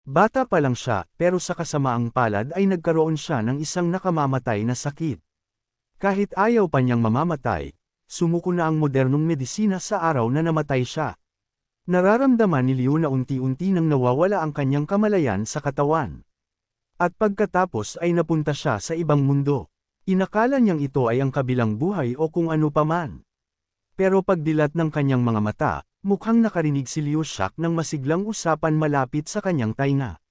Bata pa lang siya, pero sa kasamaang palad ay nagkaroon siya ng isang nakamamatay na sakit. Kahit ayaw pa niyang mamamatay, sumuko na ang modernong medisina sa araw na namatay siya. Nararamdaman ni Liu na unti-unti nang nawawala ang kanyang kamalayan sa katawan. At pagkatapos ay napunta siya sa ibang mundo. Inakala niyang ito ay ang kabilang buhay o kung ano paman. Pero pagdilat ng kanyang mga mata, mukhang nakarinig si Liu Shak ng masiglang usapan malapit sa kanyang tainga.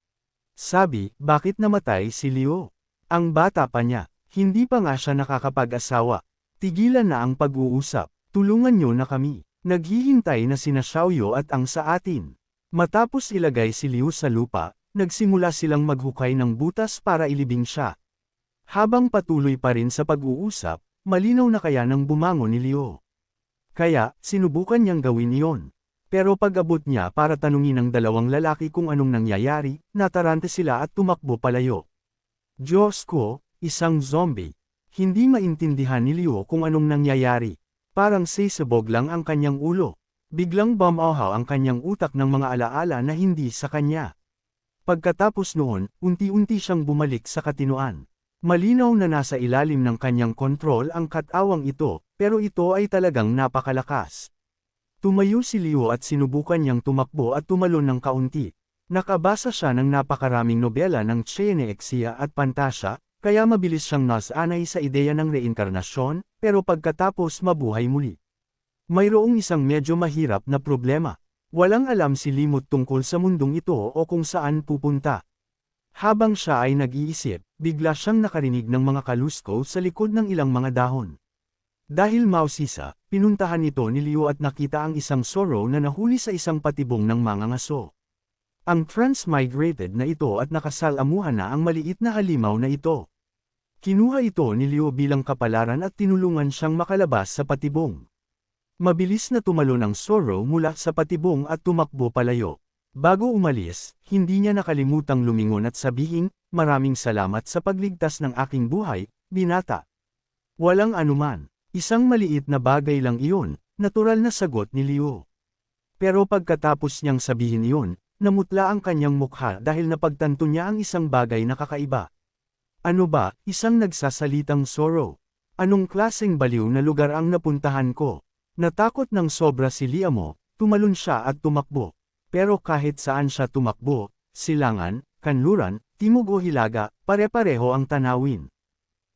Sabi, bakit namatay si Liu? Ang bata pa niya, hindi pa nga siya nakakapag-asawa. Tigilan na ang pag-uusap, tulungan niyo na kami. Naghihintay na sina Xiaoyu at ang sa atin. Matapos ilagay si Liu sa lupa, nagsimula silang maghukay ng butas para ilibing siya. Habang patuloy pa rin sa pag-uusap, malinaw na kaya nang bumangon ni Liu. Kaya, sinubukan niyang gawin iyon. Pero pag-abot niya para tanungin ang dalawang lalaki kung anong nangyayari, natarante sila at tumakbo palayo. Diyos ko, isang zombie. Hindi maintindihan ni Liu kung anong nangyayari. Parang sisabog lang ang kanyang ulo. Biglang bumauhaw ang kanyang utak ng mga alaala na hindi sa kanya. Pagkatapos noon, unti-unti siyang bumalik sa katinoan. Malinaw na nasa ilalim ng kanyang kontrol ang katawang ito, pero ito ay talagang napakalakas. Tumayo si Liu at sinubukan niyang tumakbo at tumalon ng kaunti. Nakabasa siya ng napakaraming nobela ng Xianexia at Pantasya, kaya mabilis siyang nasanay sa ideya ng reinkarnasyon, pero pagkatapos mabuhay muli. Mayroong isang medyo mahirap na problema. Walang alam si Limot tungkol sa mundong ito o kung saan pupunta. Habang siya ay nag-iisip, bigla siyang nakarinig ng mga kalusko sa likod ng ilang mga dahon. Dahil mausisa, pinuntahan ito ni Liu at nakita ang isang sorrow na nahuli sa isang patibong ng mga ngaso. Ang transmigrated na ito at nakasalamuhan na ang maliit na halimaw na ito. Kinuha ito ni Liu bilang kapalaran at tinulungan siyang makalabas sa patibong. Mabilis na tumalon ang sorrow mula sa patibong at tumakbo palayo. Bago umalis, hindi niya nakalimutang lumingon at sabihin, maraming salamat sa pagligtas ng aking buhay, binata. Walang anuman, isang maliit na bagay lang iyon, natural na sagot ni Liu. Pero pagkatapos niyang sabihin iyon, namutla ang kanyang mukha dahil napagtanto niya ang isang bagay na kakaiba. Ano ba, isang nagsasalitang sorrow? Anong klaseng baliw na lugar ang napuntahan ko? Natakot ng sobra si Liamo, tumalon siya at tumakbo. Pero kahit saan siya tumakbo, silangan, kanluran, timog o hilaga, pare-pareho ang tanawin.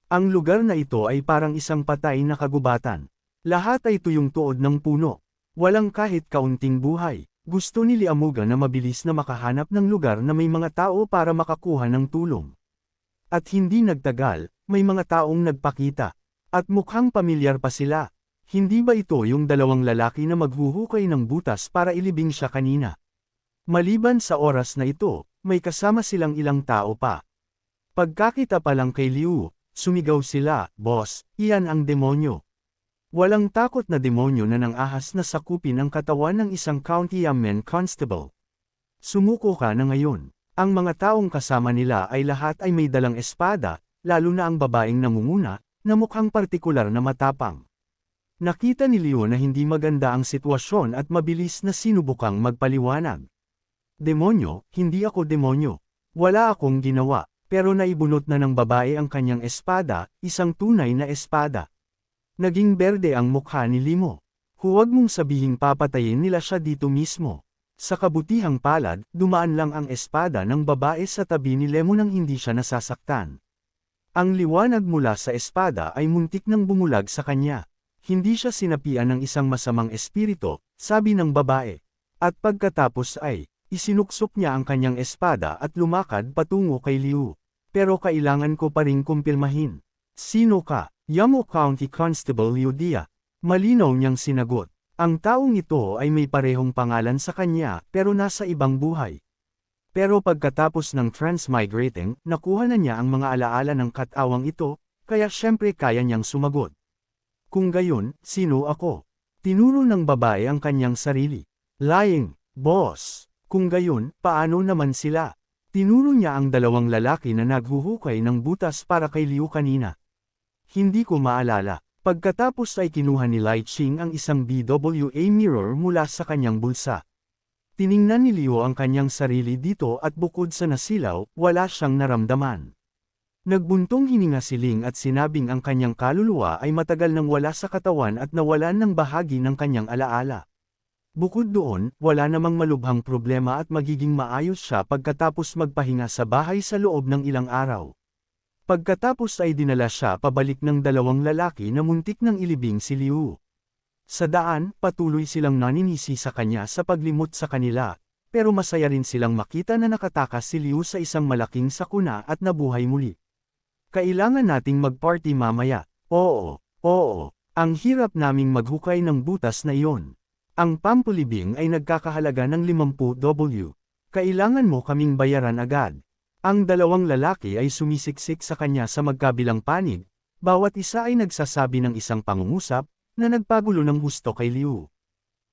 Ang lugar na ito ay parang isang patay na kagubatan. Lahat ay tuyong tuod ng puno. Walang kahit kaunting buhay. Gusto ni Liamuga na mabilis na makahanap ng lugar na may mga tao para makakuha ng tulong. At hindi nagtagal, may mga taong nagpakita. At mukhang pamilyar pa sila. Hindi ba ito yung dalawang lalaki na maghuhukay ng butas para ilibing siya kanina? Maliban sa oras na ito, may kasama silang ilang tao pa. Pagkakita pa lang kay Liu, sumigaw sila, "Boss, iyan ang demonyo." Walang takot na demonyo na nang-ahas na sakupin ang katawan ng isang county yamen constable. Sumuko ka na ngayon. Ang mga taong kasama nila ay lahat ay may dalang espada, lalo na ang babaeng nangunguna, na mukhang partikular na matapang. Nakita ni Liu na hindi maganda ang sitwasyon at mabilis na sinubukang magpaliwanag. Demonyo, hindi ako demonyo. Wala akong ginawa, pero naibunot na ng babae ang kanyang espada, isang tunay na espada. Naging berde ang mukha ni Limo. Huwag mong sabihing papatayin nila siya dito mismo. Sa kabutihang palad, dumaan lang ang espada ng babae sa tabi ni Lemo nang hindi siya nasasaktan. Ang liwanag mula sa espada ay muntik nang bumulag sa kanya. Hindi siya sinapian ng isang masamang espiritu, sabi ng babae. At pagkatapos ay, isinuksok niya ang kanyang espada at lumakad patungo kay Liu. Pero kailangan ko pa ring kumpirmahin. Sino ka? Yamo County Constable Liu Dia. Malinaw niyang sinagot. Ang taong ito ay may parehong pangalan sa kanya pero nasa ibang buhay. Pero pagkatapos ng transmigrating, nakuha na niya ang mga alaala ng katawang ito, kaya syempre kaya niyang sumagot. Kung gayon, sino ako? Tinuro ng babae ang kanyang sarili. Lying, boss. Kung gayon, paano naman sila? Tinuro niya ang dalawang lalaki na naghuhukay ng butas para kay Liu kanina. Hindi ko maalala. Pagkatapos ay kinuha ni Lai Ching ang isang BWA mirror mula sa kanyang bulsa. Tiningnan ni Liu ang kanyang sarili dito at bukod sa nasilaw, wala siyang naramdaman. Nagbuntong hininga si Ling at sinabing ang kanyang kaluluwa ay matagal nang wala sa katawan at nawalan ng bahagi ng kanyang alaala. Bukod doon, wala namang malubhang problema at magiging maayos siya pagkatapos magpahinga sa bahay sa loob ng ilang araw. Pagkatapos ay dinala siya pabalik ng dalawang lalaki na muntik ng ilibing si Liu. Sa daan, patuloy silang naninisi sa kanya sa paglimot sa kanila, pero masaya rin silang makita na nakatakas si Liu sa isang malaking sakuna at nabuhay muli. Kailangan nating mag-party mamaya. Oo, ang hirap naming maghukay ng butas na iyon. Ang pampulibing ay nagkakahalaga ng 50W. Kailangan mo kaming bayaran agad. Ang dalawang lalaki ay sumisiksik sa kanya sa magkabilang panig, bawat isa ay nagsasabi ng isang pangungusap, na nagpagulo ng gusto kay Liu.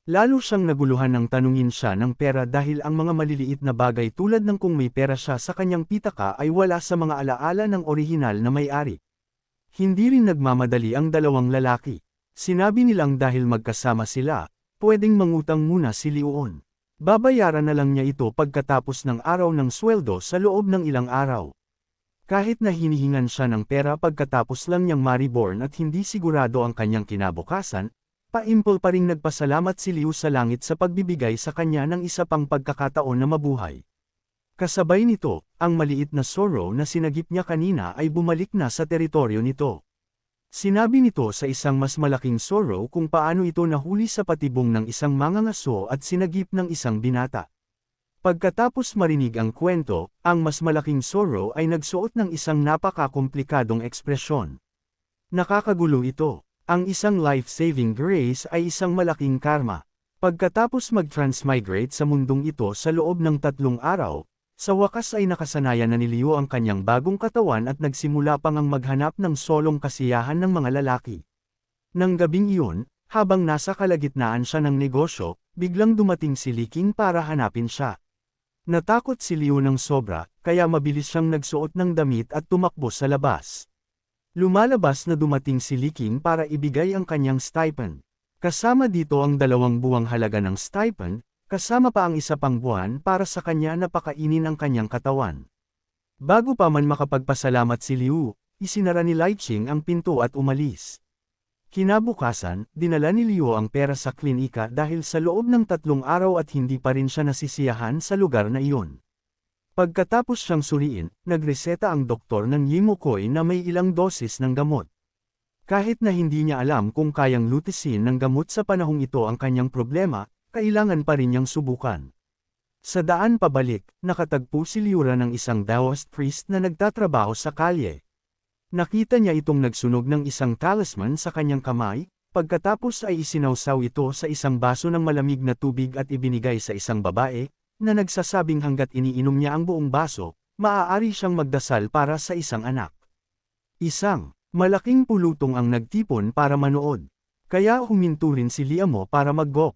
Lalo siyang naguluhan ng tanungin siya ng pera dahil ang mga maliliit na bagay tulad ng kung may pera siya sa kanyang pitaka ay wala sa mga alaala ng orihinal na may-ari. Hindi rin nagmamadali ang dalawang lalaki. Sinabi nilang dahil magkasama sila, pwedeng mangutang muna si Liuon. Babayaran na lang niya ito pagkatapos ng araw ng sweldo sa loob ng ilang araw. Kahit na hinihingan siya ng pera pagkatapos lang niyang ma-reborn at hindi sigurado ang kanyang kinabukasan, paimpol pa ring nagpasalamat si Liu sa langit sa pagbibigay sa kanya ng isa pang pagkakataon na mabuhay. Kasabay nito, ang maliit na Zorro na sinagip niya kanina ay bumalik na sa teritoryo nito. Sinabi nito sa isang mas malaking Zorro kung paano ito nahuli sa patibong ng isang mangangaso at sinagip ng isang binata. Pagkatapos marinig ang kwento, ang mas malaking Zorro ay nagsuot ng isang napakakomplikadong ekspresyon. Nakakagulo ito. Ang isang life-saving grace ay isang malaking karma. Pagkatapos mag-transmigrate sa mundong ito sa loob ng 3 araw, sa wakas ay nakasanayan na ni Liu ang kanyang bagong katawan at nagsimula pang ang maghanap ng solong kasiyahan ng mga lalaki. Nang gabing iyon, habang nasa kalagitnaan siya ng negosyo, biglang dumating si Li Qing para hanapin siya. Natakot si Liu ng sobra, kaya mabilis siyang nagsuot ng damit at tumakbo sa labas. Lumalabas na dumating si Li Qing para ibigay ang kanyang stipend. Kasama dito ang 2 buwang halaga ng stipend, kasama pa ang isa pang buwan para sa kanya na pakainin ang kanyang katawan. Bago pa man makapagpasalamat si Liu, isinara ni Lai Qing ang pinto at umalis. Kinabukasan, dinala ni Liu ang pera sa klinika dahil sa loob ng 3 araw at hindi pa rin siya nasisiyahan sa lugar na iyon. Pagkatapos siyang suriin, nagreseta ang doktor ng Yimokoi na may ilang dosis ng gamot. Kahit na hindi niya alam kung kayang lutisin ng gamot sa panahong ito ang kanyang problema, kailangan pa rin niyang subukan. Sa daan pabalik, nakatagpo si Liura ng isang Taoist priest na nagtatrabaho sa kalye. Nakita niya itong nagsunog ng isang talisman sa kanyang kamay, pagkatapos ay isinawsaw ito sa isang baso ng malamig na tubig at ibinigay sa isang babae, na nagsasabing hanggat iniinom niya ang buong baso, maaari siyang magdasal para sa isang anak. Isang malaking pulutong ang nagtipon para manood. Kaya huminto rin si Liamo para mag-gok.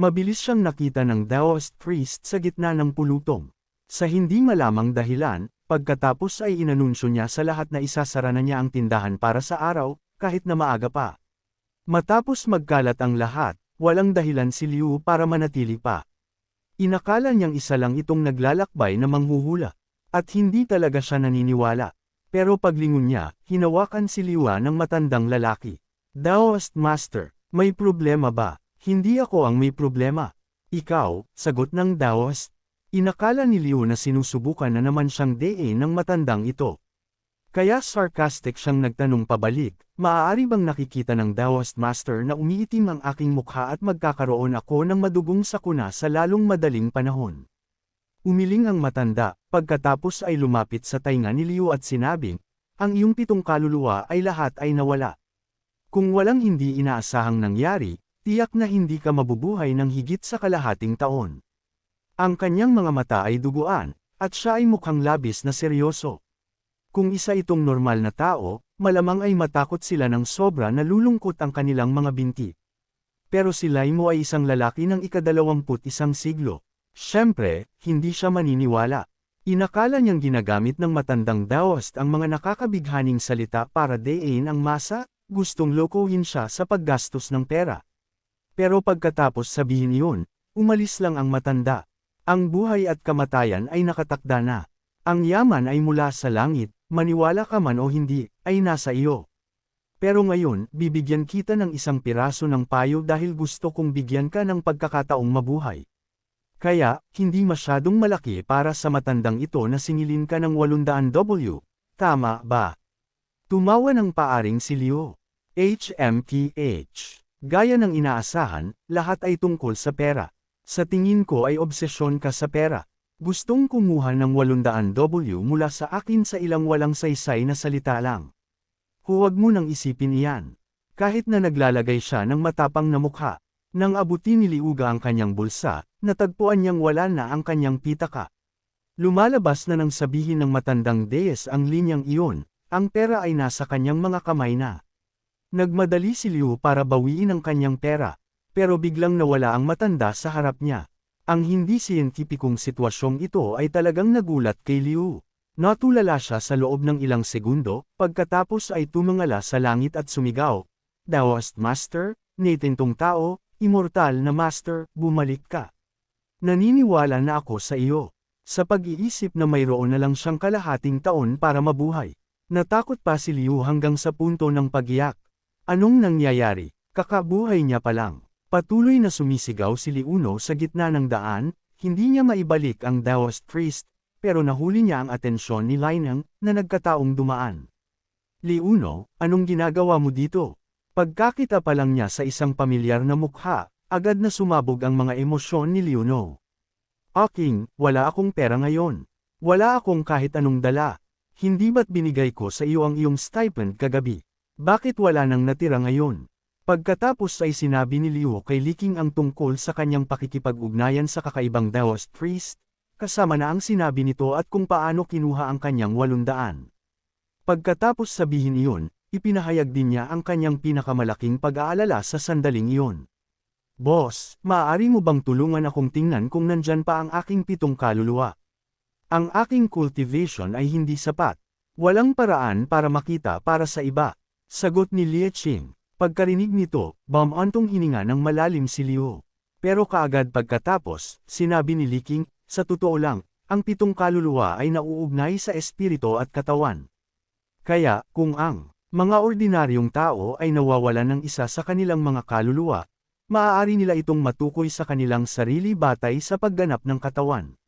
Mabilis siyang nakita ng Taoist priest sa gitna ng pulutong. Sa hindi malamang dahilan, pagkatapos ay inanunsyo niya sa lahat na isasara na niya ang tindahan para sa araw, kahit na maaga pa. Matapos magkalat ang lahat, walang dahilan si Liu para manatili pa. Inakala niyang isa lang itong naglalakbay na manghuhula, at hindi talaga siya naniniwala. Pero paglingon niya, hinawakan si Liua ng matandang lalaki. Taoist Master, may problema ba? Hindi ako ang may problema. Ikaw, sagot ng Taoist. Inakala ni Liu na sinusubukan na naman siyang dein ng matandang ito. Kaya sarcastic siyang nagtanong pabalik, maaari bang nakikita ng Taoist Master na umiitim ang aking mukha at magkakaroon ako ng madugong sakuna sa lalong madaling panahon? Umiling ang matanda, pagkatapos ay lumapit sa tainga ni Liu at sinabing, ang iyong 7 kaluluwa ay lahat ay nawala. Kung walang hindi inaasahang nangyari, tiyak na hindi ka mabubuhay ng higit sa kalahating taon. Ang kanyang mga mata ay duguan, at siya ay mukhang labis na seryoso. Kung isa itong normal na tao, malamang ay matakot sila ng sobra na lulungkot ang kanilang mga binti. Pero si Laimo ay isang lalaki ng ika-21 siglo. Siyempre, hindi siya maniniwala. Inakala niyang ginagamit ng matandang Taoist ang mga nakakabighaning salita para dein ang masa, gustong lokohin siya sa paggastos ng pera. Pero pagkatapos sabihin iyon, umalis lang ang matanda. Ang buhay at kamatayan ay nakatakda na. Ang yaman ay mula sa langit, maniwala ka man o hindi, ay nasa iyo. Pero ngayon, bibigyan kita ng isang piraso ng payo dahil gusto kong bigyan ka ng pagkakataong mabuhay. Kaya, hindi masyadong malaki para sa matandang ito na singilin ka ng 800W. Tama ba? Tumawa ng paaring si Leo. HMPH. Gaya ng inaasahan, lahat ay tungkol sa pera. Sa tingin ko ay obsesyon ka sa pera. Gustong kumuha ng 800W mula sa akin sa ilang walang saysay na salita lang. Huwag mo nang isipin iyan. Kahit na naglalagay siya ng matapang na mukha. Nang abutin ni Liuga ang kanyang bulsa, natagpuan niyang wala na ang kanyang pitaka. Lumalabas na nang sabihin ng matandang Deyes ang linyang iyon, ang pera ay nasa kanyang mga kamay na. Nagmadali si Liu para bawiin ang kanyang pera, pero biglang nawala ang matanda sa harap niya. Ang hindi siyentipikong sitwasyong ito ay talagang nagulat kay Liu. Natulala siya sa loob ng ilang segundo, pagkatapos ay tumingala sa langit at sumigaw. Daoist Master, natintong tao, immortal na Master, bumalik ka. Naniniwala na ako sa iyo. Sa pag-iisip na mayroon na lang siyang kalahating taon para mabuhay. Natakot pa si Liu hanggang sa punto ng pag-iyak. Anong nangyayari? Kakabuhay niya pa lang. Patuloy na sumisigaw si Liuno sa gitna ng daan, hindi niya maibalik ang Daoist priest, pero nahuli niya ang atensyon ni Linang na nagkataong dumaan. Liuno, anong ginagawa mo dito? Pagkakita pa lang niya sa isang pamilyar na mukha, agad na sumabog ang mga emosyon ni Liuno. Aking, wala akong pera ngayon. Wala akong kahit anong dala. Hindi ba't binigay ko sa iyo ang iyong stipend kagabi? Bakit wala nang natira ngayon? Pagkatapos ay sinabi ni Liu kay Liking ang tungkol sa kanyang pakikipag-ugnayan sa kakaibang Daoist priest, kasama na ang sinabi nito at kung paano kinuha ang kanyang 800. Pagkatapos sabihin iyon, ipinahayag din niya ang kanyang pinakamalaking pag-aalala sa sandaling iyon. Boss, maaari mo bang tulungan akong tingnan kung nandyan pa ang aking 7 kaluluwa? Ang aking cultivation ay hindi sapat. Walang paraan para makita para sa iba. Sagot ni Lieching. Pagkarinig nito, bumantong hininga ng malalim si Liu. Pero kaagad pagkatapos, sinabi ni Liking, sa totoo lang, ang 7 kaluluwa ay nauugnay sa espiritu at katawan. Kaya, kung ang mga ordinaryong tao ay nawawalan ng isa sa kanilang mga kaluluwa, maaari nila itong matukoy sa kanilang sarili batay sa pagganap ng katawan.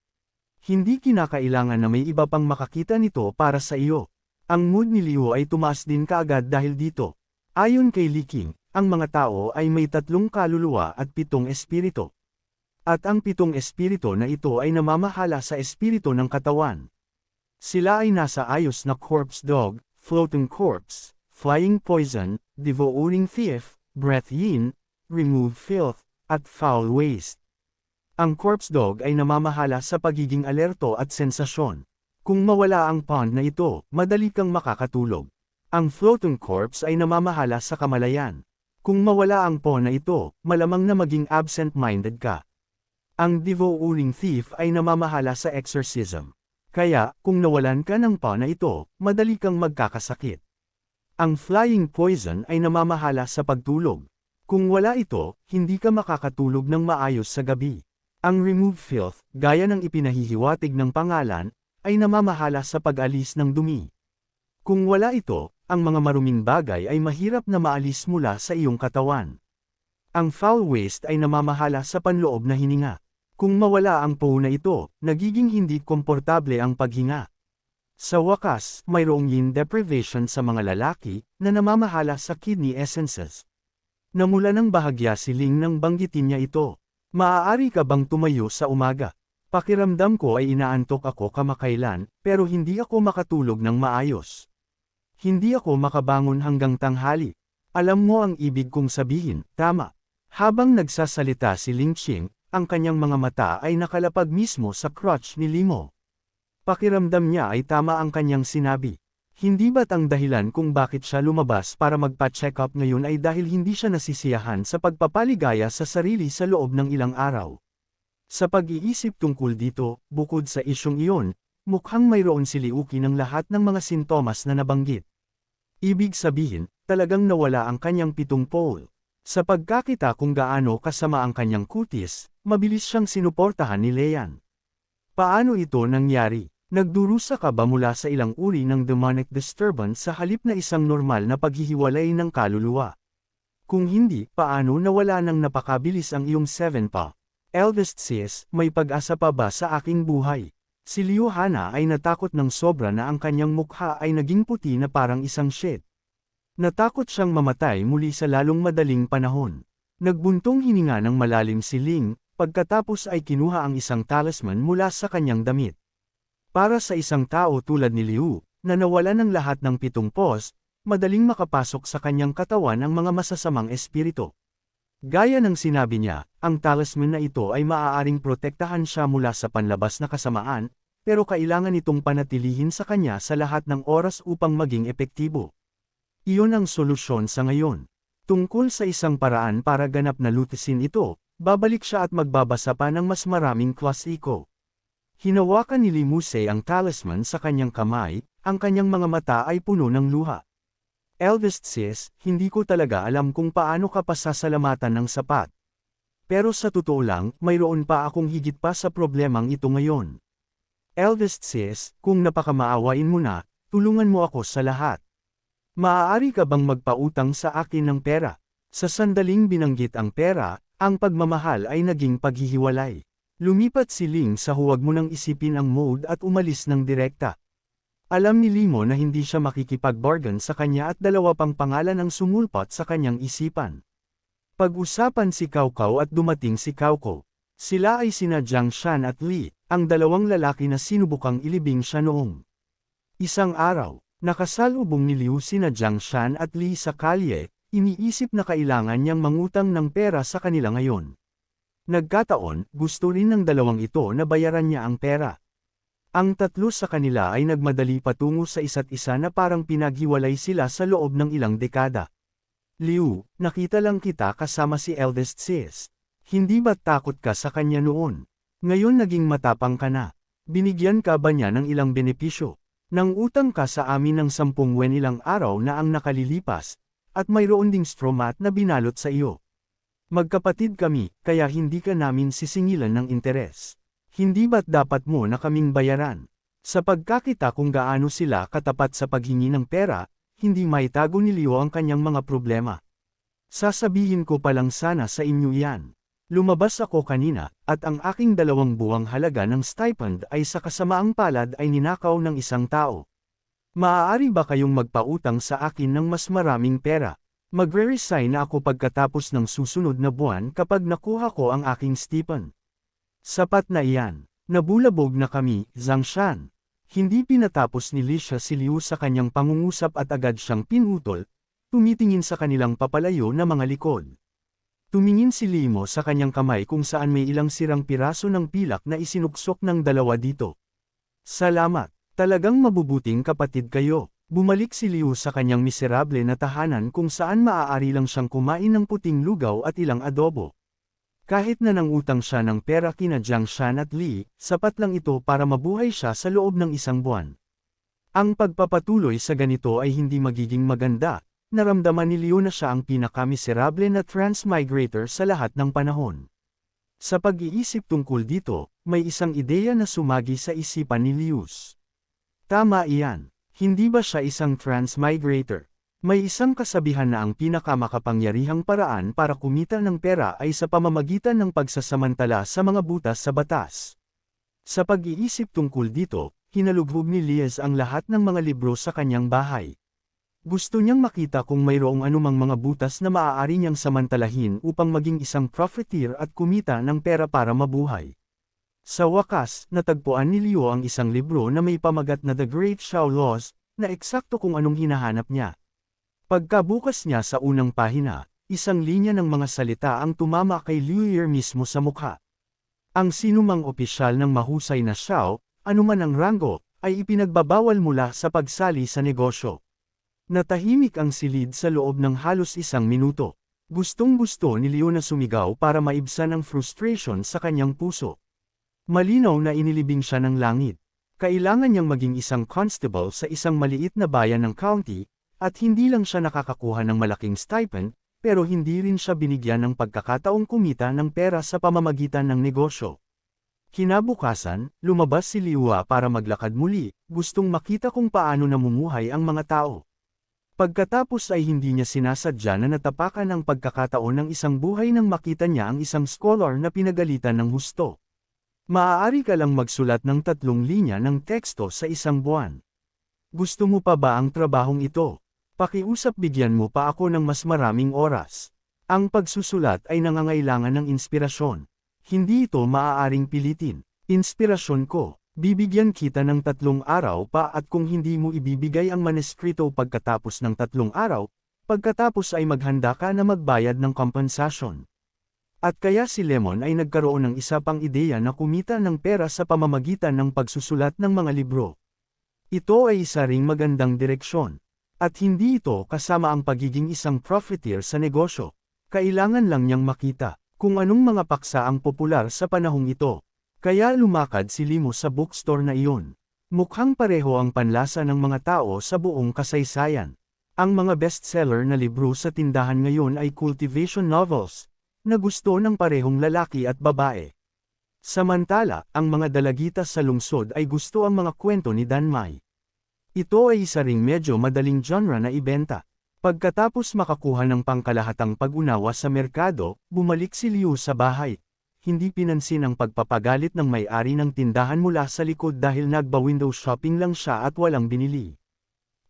Hindi kinakailangan na may iba pang makakita nito para sa iyo. Ang mood ni Liu ay tumaas din kaagad dahil dito. Ayon kay Liking, ang mga tao ay may 3 kaluluwa at 7 espiritu. At ang 7 espiritu na ito ay namamahala sa espiritu ng katawan. Sila ay nasa ayos na corpse dog, floating corpse, flying poison, devouring thief, breath yin, remove filth, at foul waste. Ang corpse dog ay namamahala sa pagiging alerto at sensasyon. Kung mawala ang pond na ito, madali kang makakatulog. Ang floating corpse ay namamahala sa kamalayan. Kung mawala ang pawn na ito, malamang na maging absent-minded ka. Ang devouring thief ay namamahala sa exorcism. Kaya, kung nawalan ka ng pawn na ito, madali kang magkakasakit. Ang flying poison ay namamahala sa pagtulog. Kung wala ito, hindi ka makakatulog ng maayos sa gabi. Ang remove filth, gaya ng ipinahihiwatig ng pangalan, ay namamahala sa pag-alis ng dumi. Kung wala ito, ang mga maruming bagay ay mahirap na maalis mula sa iyong katawan. Ang foul waste ay namamahala sa panloob na hininga. Kung mawala ang po na ito, nagiging hindi komportable ang paghinga. Sa wakas, mayroong yin deprivation sa mga lalaki na namamahala sa kidney essences. Namula ng bahagya si Ling nang banggitin niya ito. Maaari ka bang tumayo sa umaga? Pakiramdam ko ay inaantok ako kamakailan, pero hindi ako makatulog ng maayos. Hindi ako makabangon hanggang tanghali. Alam mo ang ibig kong sabihin, tama. Habang nagsasalita si Ling Qing, ang kanyang mga mata ay nakalapag mismo sa crotch ni Limo. Pakiramdam niya ay tama ang kanyang sinabi. Hindi ba't ang dahilan kung bakit siya lumabas para magpa-check up ngayon ay dahil hindi siya nasisiyahan sa pagpapaligaya sa sarili sa loob ng ilang araw? Sa pag-iisip tungkol dito, bukod sa isyong iyon, mukhang mayroon si Liuki ng lahat ng mga sintomas na nabanggit. Ibig sabihin, talagang nawala ang kanyang 7 pole. Sa pagkakita kung gaano kasama ang kanyang kutis, mabilis siyang sinuportahan ni Leyan. Paano ito nangyari? Nagdurusa ka ba mula sa ilang uri ng demonic disturbance sa halip na isang normal na paghihiwalay ng kaluluwa? Kung hindi, paano nawala ng napakabilis ang iyong 7 pa? Eldest sis, may pag-asa pa ba sa aking buhay? Si Liu Hana ay natakot ng sobra na ang kanyang mukha ay naging puti na parang isang shit. Natakot siyang mamatay muli sa lalong madaling panahon. Nagbuntong hininga ng malalim si Ling, pagkatapos ay kinuha ang isang talisman mula sa kanyang damit. Para sa isang tao tulad ni Liu, na nawala ng lahat ng 7 pos, madaling makapasok sa kanyang katawan ang mga masasamang espiritu. Gaya ng sinabi niya, ang talisman na ito ay maaaring protektahan siya mula sa panlabas na kasamaan, pero kailangan itong panatilihin sa kanya sa lahat ng oras upang maging epektibo. Iyon ang solusyon sa ngayon. Tungkol sa isang paraan para ganap na lutisin ito, babalik siya at magbabasa pa ng mas maraming klasiko. Hinawakan ni Li Musei ang talisman sa kanyang kamay, ang kanyang mga mata ay puno ng luha. Eldest sis, hindi ko talaga alam kung paano ka pasasalamatan ng sapat. Pero sa totoo lang, mayroon pa akong higit pa sa problemang ito ngayon. Eldest sis, kung napakamaawain mo na, tulungan mo ako sa lahat. Maaari ka bang magpautang sa akin ng pera? Sa sandaling binanggit ang pera, ang pagmamahal ay naging paghihiwalay. Lumipat si Ling sa huwag mo nang isipin ang mode at umalis ng direkta. Alam ni Limo na hindi siya makikipag-bargain sa kanya at dalawa pang pangalan ang sumulpot sa kanyang isipan. Pag-usapan si Cao Cao at dumating si Cao Cao. Sila ay sina Jiang Shan at Li, ang dalawang lalaki na sinubukang ilibing siya noong isang araw. Nakasalubong ni Liu sina Jiang Shan at Li sa kalye, iniisip na kailangan niyang mangutang ng pera sa kanila ngayon. Nagkataon, gusto rin ng dalawang ito na bayaran niya ang pera. Ang tatlo sa kanila ay nagmadali patungo sa isa't isa na parang pinaghiwalay sila sa loob ng ilang dekada. Liu, nakita lang kita kasama si eldest sis. Hindi ba takot ka sa kanya noon? Ngayon naging matapang ka na. Binigyan ka ba niya ng ilang benepisyo? Nang utang ka sa amin ng 10 wen ilang araw na ang nakalilipas, at mayroon ding straw mat na binalot sa iyo. Magkapatid kami, kaya hindi ka namin sisingilan ng interes. Hindi ba't dapat mo na kaming bayaran? Sa pagkakita kung gaano sila katapat sa paghingi ng pera, hindi maitago ni Leo ang kanyang mga problema. Sasabihin ko pa lang sana sa inyo yan. Lumabas ako kanina, at ang aking 2 buwang halaga ng stipend ay sa kasamaang palad ay ninakaw ng isang tao. Maaari ba kayong magpautang sa akin ng mas maraming pera? Magre-resign na ako pagkatapos ng susunod na buwan kapag nakuha ko ang aking stipend. Sapat na iyan. Nabulabog na kami, Zhang Shan. Hindi pinatapos ni Lisha si Liu sa kanyang pangungusap at agad siyang pinutol, tumitingin sa kanilang papalayo na mga likod. Tumingin si Limo sa kanyang kamay kung saan may ilang sirang piraso ng pilak na isinuksok ng dalawa dito. Salamat. Talagang mabubuting kapatid kayo. Bumalik si Liu sa kanyang miserable na tahanan kung saan maaari lang siyang kumain ng puting lugaw at ilang adobo. Kahit na nangutang siya ng pera kina Jiang Shan at Li, sapat lang ito para mabuhay siya sa loob ng 1 buwan. Ang pagpapatuloy sa ganito ay hindi magiging maganda, naramdaman ni Liu na siya ang pinakamiserable na transmigrator sa lahat ng panahon. Sa pag-iisip tungkol dito, may isang ideya na sumagi sa isipan ni Lius. Tama iyan. Hindi ba siya isang transmigrator? May isang kasabihan na ang pinakamakapangyarihang paraan para kumita ng pera ay sa pamamagitan ng pagsasamantala sa mga butas sa batas. Sa pag-iisip tungkol dito, hinalugmog ni Lies ang lahat ng mga libro sa kanyang bahay. Gusto niyang makita kung mayroong anumang mga butas na maaari niyang samantalahin upang maging isang profiteer at kumita ng pera para mabuhay. Sa wakas, natagpuan ni Liu ang isang libro na may pamagat na The Great Shao Laws, na eksakto kung anong hinahanap niya. Pagkabukas niya sa unang pahina, isang linya ng mga salita ang tumama kay Liu Ye mismo sa mukha. Ang sinumang opisyal ng mahusay na Shao, anuman ang ranggo, ay ipinagbabawal mula sa pagsali sa negosyo. Natahimik ang silid sa loob ng halos 1 minuto. Gustong-gusto ni Liu na sumigaw para maibsan ang frustration sa kanyang puso. Malinaw na inilibing siya ng langit. Kailangan niyang maging isang constable sa isang maliit na bayan ng county, at hindi lang siya nakakakuha ng malaking stipend, pero hindi rin siya binigyan ng pagkakataong kumita ng pera sa pamamagitan ng negosyo. Kinabukasan, lumabas si Liua para maglakad muli, gustong makita kung paano namumuhay ang mga tao. Pagkatapos ay hindi niya sinasadya na natapakan ang pagkakataon ng isang buhay nang makita niya ang isang scholar na pinagalitan ng husto. Maaari ka lang magsulat ng 3 linya ng teksto sa isang buwan. Gusto mo pa ba ang trabahong ito? Pakiusap bigyan mo pa ako ng mas maraming oras. Ang pagsusulat ay nangangailangan ng inspirasyon. Hindi ito maaaring pilitin. Inspirasyon ko, bibigyan kita ng 3 araw pa at kung hindi mo ibibigay ang maneskrito pagkatapos ng 3 araw, pagkatapos ay maghanda ka na magbayad ng kompensasyon. At kaya si Lemon ay nagkaroon ng isa pang ideya na kumita ng pera sa pamamagitan ng pagsusulat ng mga libro. Ito ay isa ring magandang direksyon. At hindi ito kasama ang pagiging isang profiteer sa negosyo. Kailangan lang niyang makita kung anong mga paksa ang popular sa panahong ito. Kaya lumakad si Limo sa bookstore na iyon. Mukhang pareho ang panlasa ng mga tao sa buong kasaysayan. Ang mga bestseller na libro sa tindahan ngayon ay cultivation novels, na gusto ng parehong lalaki at babae. Samantala, ang mga dalagita sa lungsod ay gusto ang mga kwento ni Danmai. Ito ay isa ring medyo madaling genre na ibenta. Pagkatapos makakuha ng pangkalahatang pag-unawa sa merkado, bumalik si Liu sa bahay. Hindi pinansin ang pagpapagalit ng may-ari ng tindahan mula sa likod dahil nagba-window shopping lang siya at walang binili.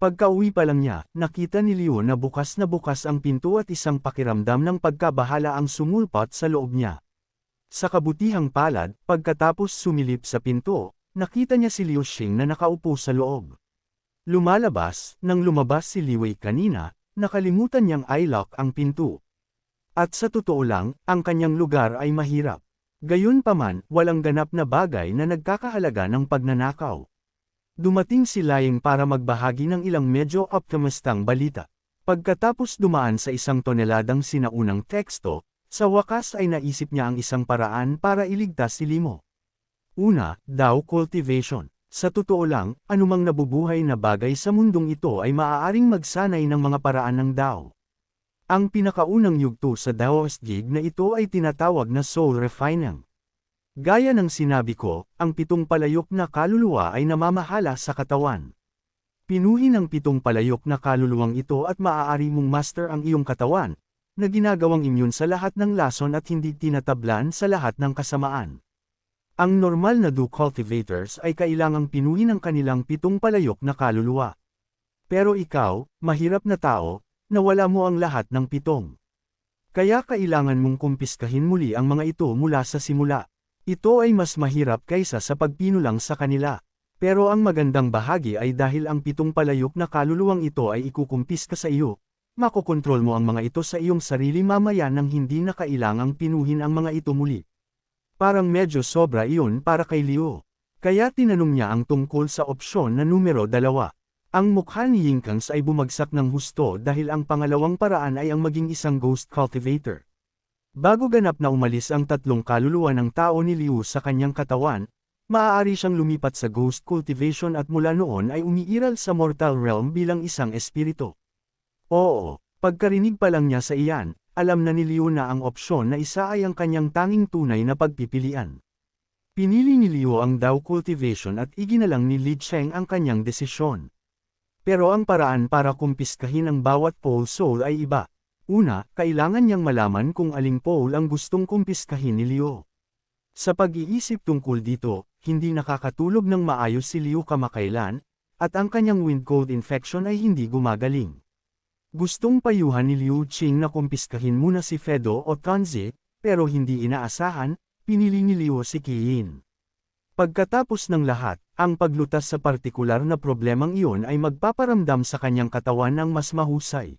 Pagka-uwi pa lang niya, nakita ni Liu na bukas ang pinto at isang pakiramdam ng pagkabahala ang sumulpot sa loob niya. Sa kabutihang palad, pagkatapos sumilip sa pinto, nakita niya si Liu Xing na nakaupo sa loob. Nang lumabas si Li Wei kanina, nakalimutan niyang i-lock ang pinto. At sa totoo lang, ang kanyang lugar ay mahirap. Gayunpaman, walang ganap na bagay na nagkakahalaga ng pagnanakaw. Dumating si Laing para magbahagi ng ilang medyo optimistang balita. Pagkatapos dumaan sa 1 toneladang sinaunang teksto, sa wakas ay naisip niya ang isang paraan para iligtas si Limo. Una, daw cultivation. Sa totoo lang, anumang nabubuhay na bagay sa mundong ito ay maaaring magsanay ng mga paraan ng Dao. Ang pinakaunang yugto sa Daoist gig na ito ay tinatawag na soul refining. Gaya ng sinabi ko, ang 7 palayok na kaluluwa ay namamahala sa katawan. Pinuhin ang 7 palayok na kaluluwang ito at maaari mong master ang iyong katawan, na ginagawang immune sa lahat ng lason at hindi tinatablan sa lahat ng kasamaan. Ang normal na Do cultivators ay kailangang pinuhin ang kanilang 7 palayok na kaluluwa. Pero ikaw, mahirap na tao, nawala mo ang lahat ng 7. Kaya kailangan mong kumpiskahin muli ang mga ito mula sa simula. Ito ay mas mahirap kaysa sa pagpinulang sa kanila. Pero ang magandang bahagi ay dahil ang 7 palayok na kaluluwang ito ay ikukumpiska sa iyo, makokontrol mo ang mga ito sa iyong sarili mamaya nang hindi na kailangang pinuhin ang mga ito muli. Parang medyo sobra iyon para kay Liu. Kaya tinanong niya ang tungkol sa opsyon na numero 2. Ang mukha ni Yingkangs ay bumagsak ng husto dahil ang pangalawang paraan ay ang maging isang ghost cultivator. Bago ganap na umalis ang 3 kaluluwa ng tao ni Liu sa kanyang katawan, maaari siyang lumipat sa ghost cultivation at mula noon ay umiiral sa mortal realm bilang isang espiritu. Oo, pagkarinig pa lang niya sa iyan, alam na ni Liu na ang opsyon na isa ay ang kanyang tanging tunay na pagpipilian. Pinili ni Liu ang Dao cultivation at iginalang ni Li Cheng ang kanyang desisyon. Pero ang paraan para kumpiskahin ang bawat pole soul ay iba. Una, kailangan niyang malaman kung aling pole ang gustong kumpiskahin ni Liu. Sa pag-iisip tungkol dito, hindi nakakatulog ng maayos si Liu kamakailan, at ang kanyang wind cold infection ay hindi gumagaling. Gustong payuhan ni Liu Qing na kumpiskahin muna si Fedo o Tanzi, pero hindi inaasahan, pinili ni Liu si Qiyin. Pagkatapos ng lahat, ang paglutas sa partikular na problemang iyon ay magpaparamdam sa kanyang katawan ng mas mahusay.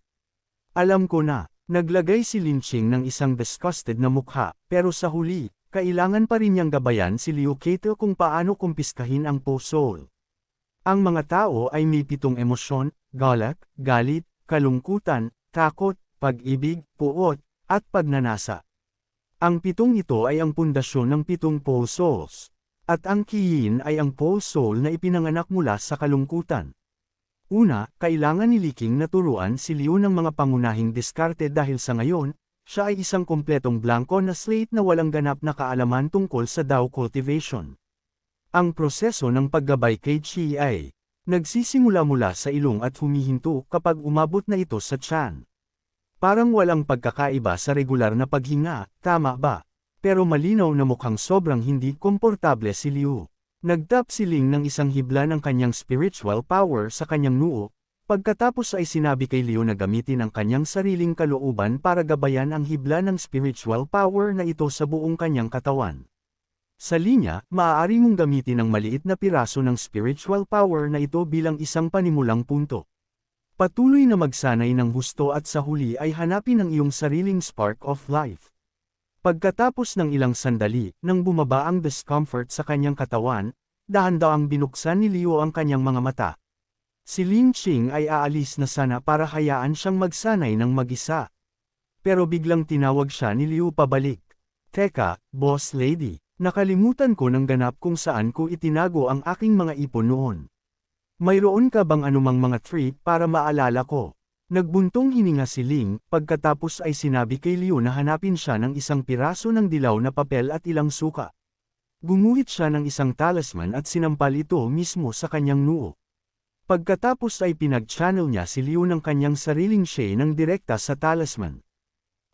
Alam ko na, naglagay si Lin Qing ng isang disgusted na mukha, pero sa huli, kailangan pa rin niyang gabayan si Liu Keito kung paano kumpiskahin ang Po Soul. Ang mga tao ay may 7 emosyon, galak, galit, kalungkutan, takot, pag-ibig, puot, at pagnanasa. Ang 7 ito ay ang pundasyon ng 7 Pole Souls. At ang Qiyin ay ang Pole Soul na ipinanganak mula sa kalungkutan. Una, kailangan ni Li Qing na turuan si Liu ng mga pangunahing diskarte dahil sa ngayon, siya ay isang kumpletong blanko na slate na walang ganap na kaalaman tungkol sa Dao cultivation. Ang proseso ng paggabay kay Chi ay nagsisimula mula sa ilong at humihinto kapag umabot na ito sa tiyan. Parang walang pagkakaiba sa regular na paghinga, tama ba? Pero malinaw na mukhang sobrang hindi komportable si Liu. Nagtap si Ling ng isang hibla ng kanyang spiritual power sa kanyang noo, pagkatapos ay sinabi kay Liu na gamitin ang kanyang sariling kalooban para gabayan ang hibla ng spiritual power na ito sa buong kanyang katawan. Sa linya, maaari mong gamitin ang maliit na piraso ng spiritual power na ito bilang isang panimulang punto. Patuloy na magsanay ng husto at sa huli ay hanapin ang iyong sariling spark of life. Pagkatapos ng ilang sandali, nang bumaba ang discomfort sa kanyang katawan, dahan-dahang binuksan ni Liu ang kanyang mga mata. Si Ling Qing ay aalis na sana para hayaan siyang magsanay ng mag-isa. Pero biglang tinawag siya ni Liu pabalik. Teka, boss lady, nakalimutan ko ng ganap kung saan ko itinago ang aking mga ipon noon. Mayroon ka bang anumang mga treat para maalala ko? Nagbuntong hininga si Ling, pagkatapos ay sinabi kay Liu na hanapin siya ng isang piraso ng dilaw na papel at ilang suka. Gumuhit siya ng isang talisman at sinampal ito mismo sa kanyang noo. Pagkatapos ay pinag-channel niya si Liu ng kanyang sariling shay ng direkta sa talisman.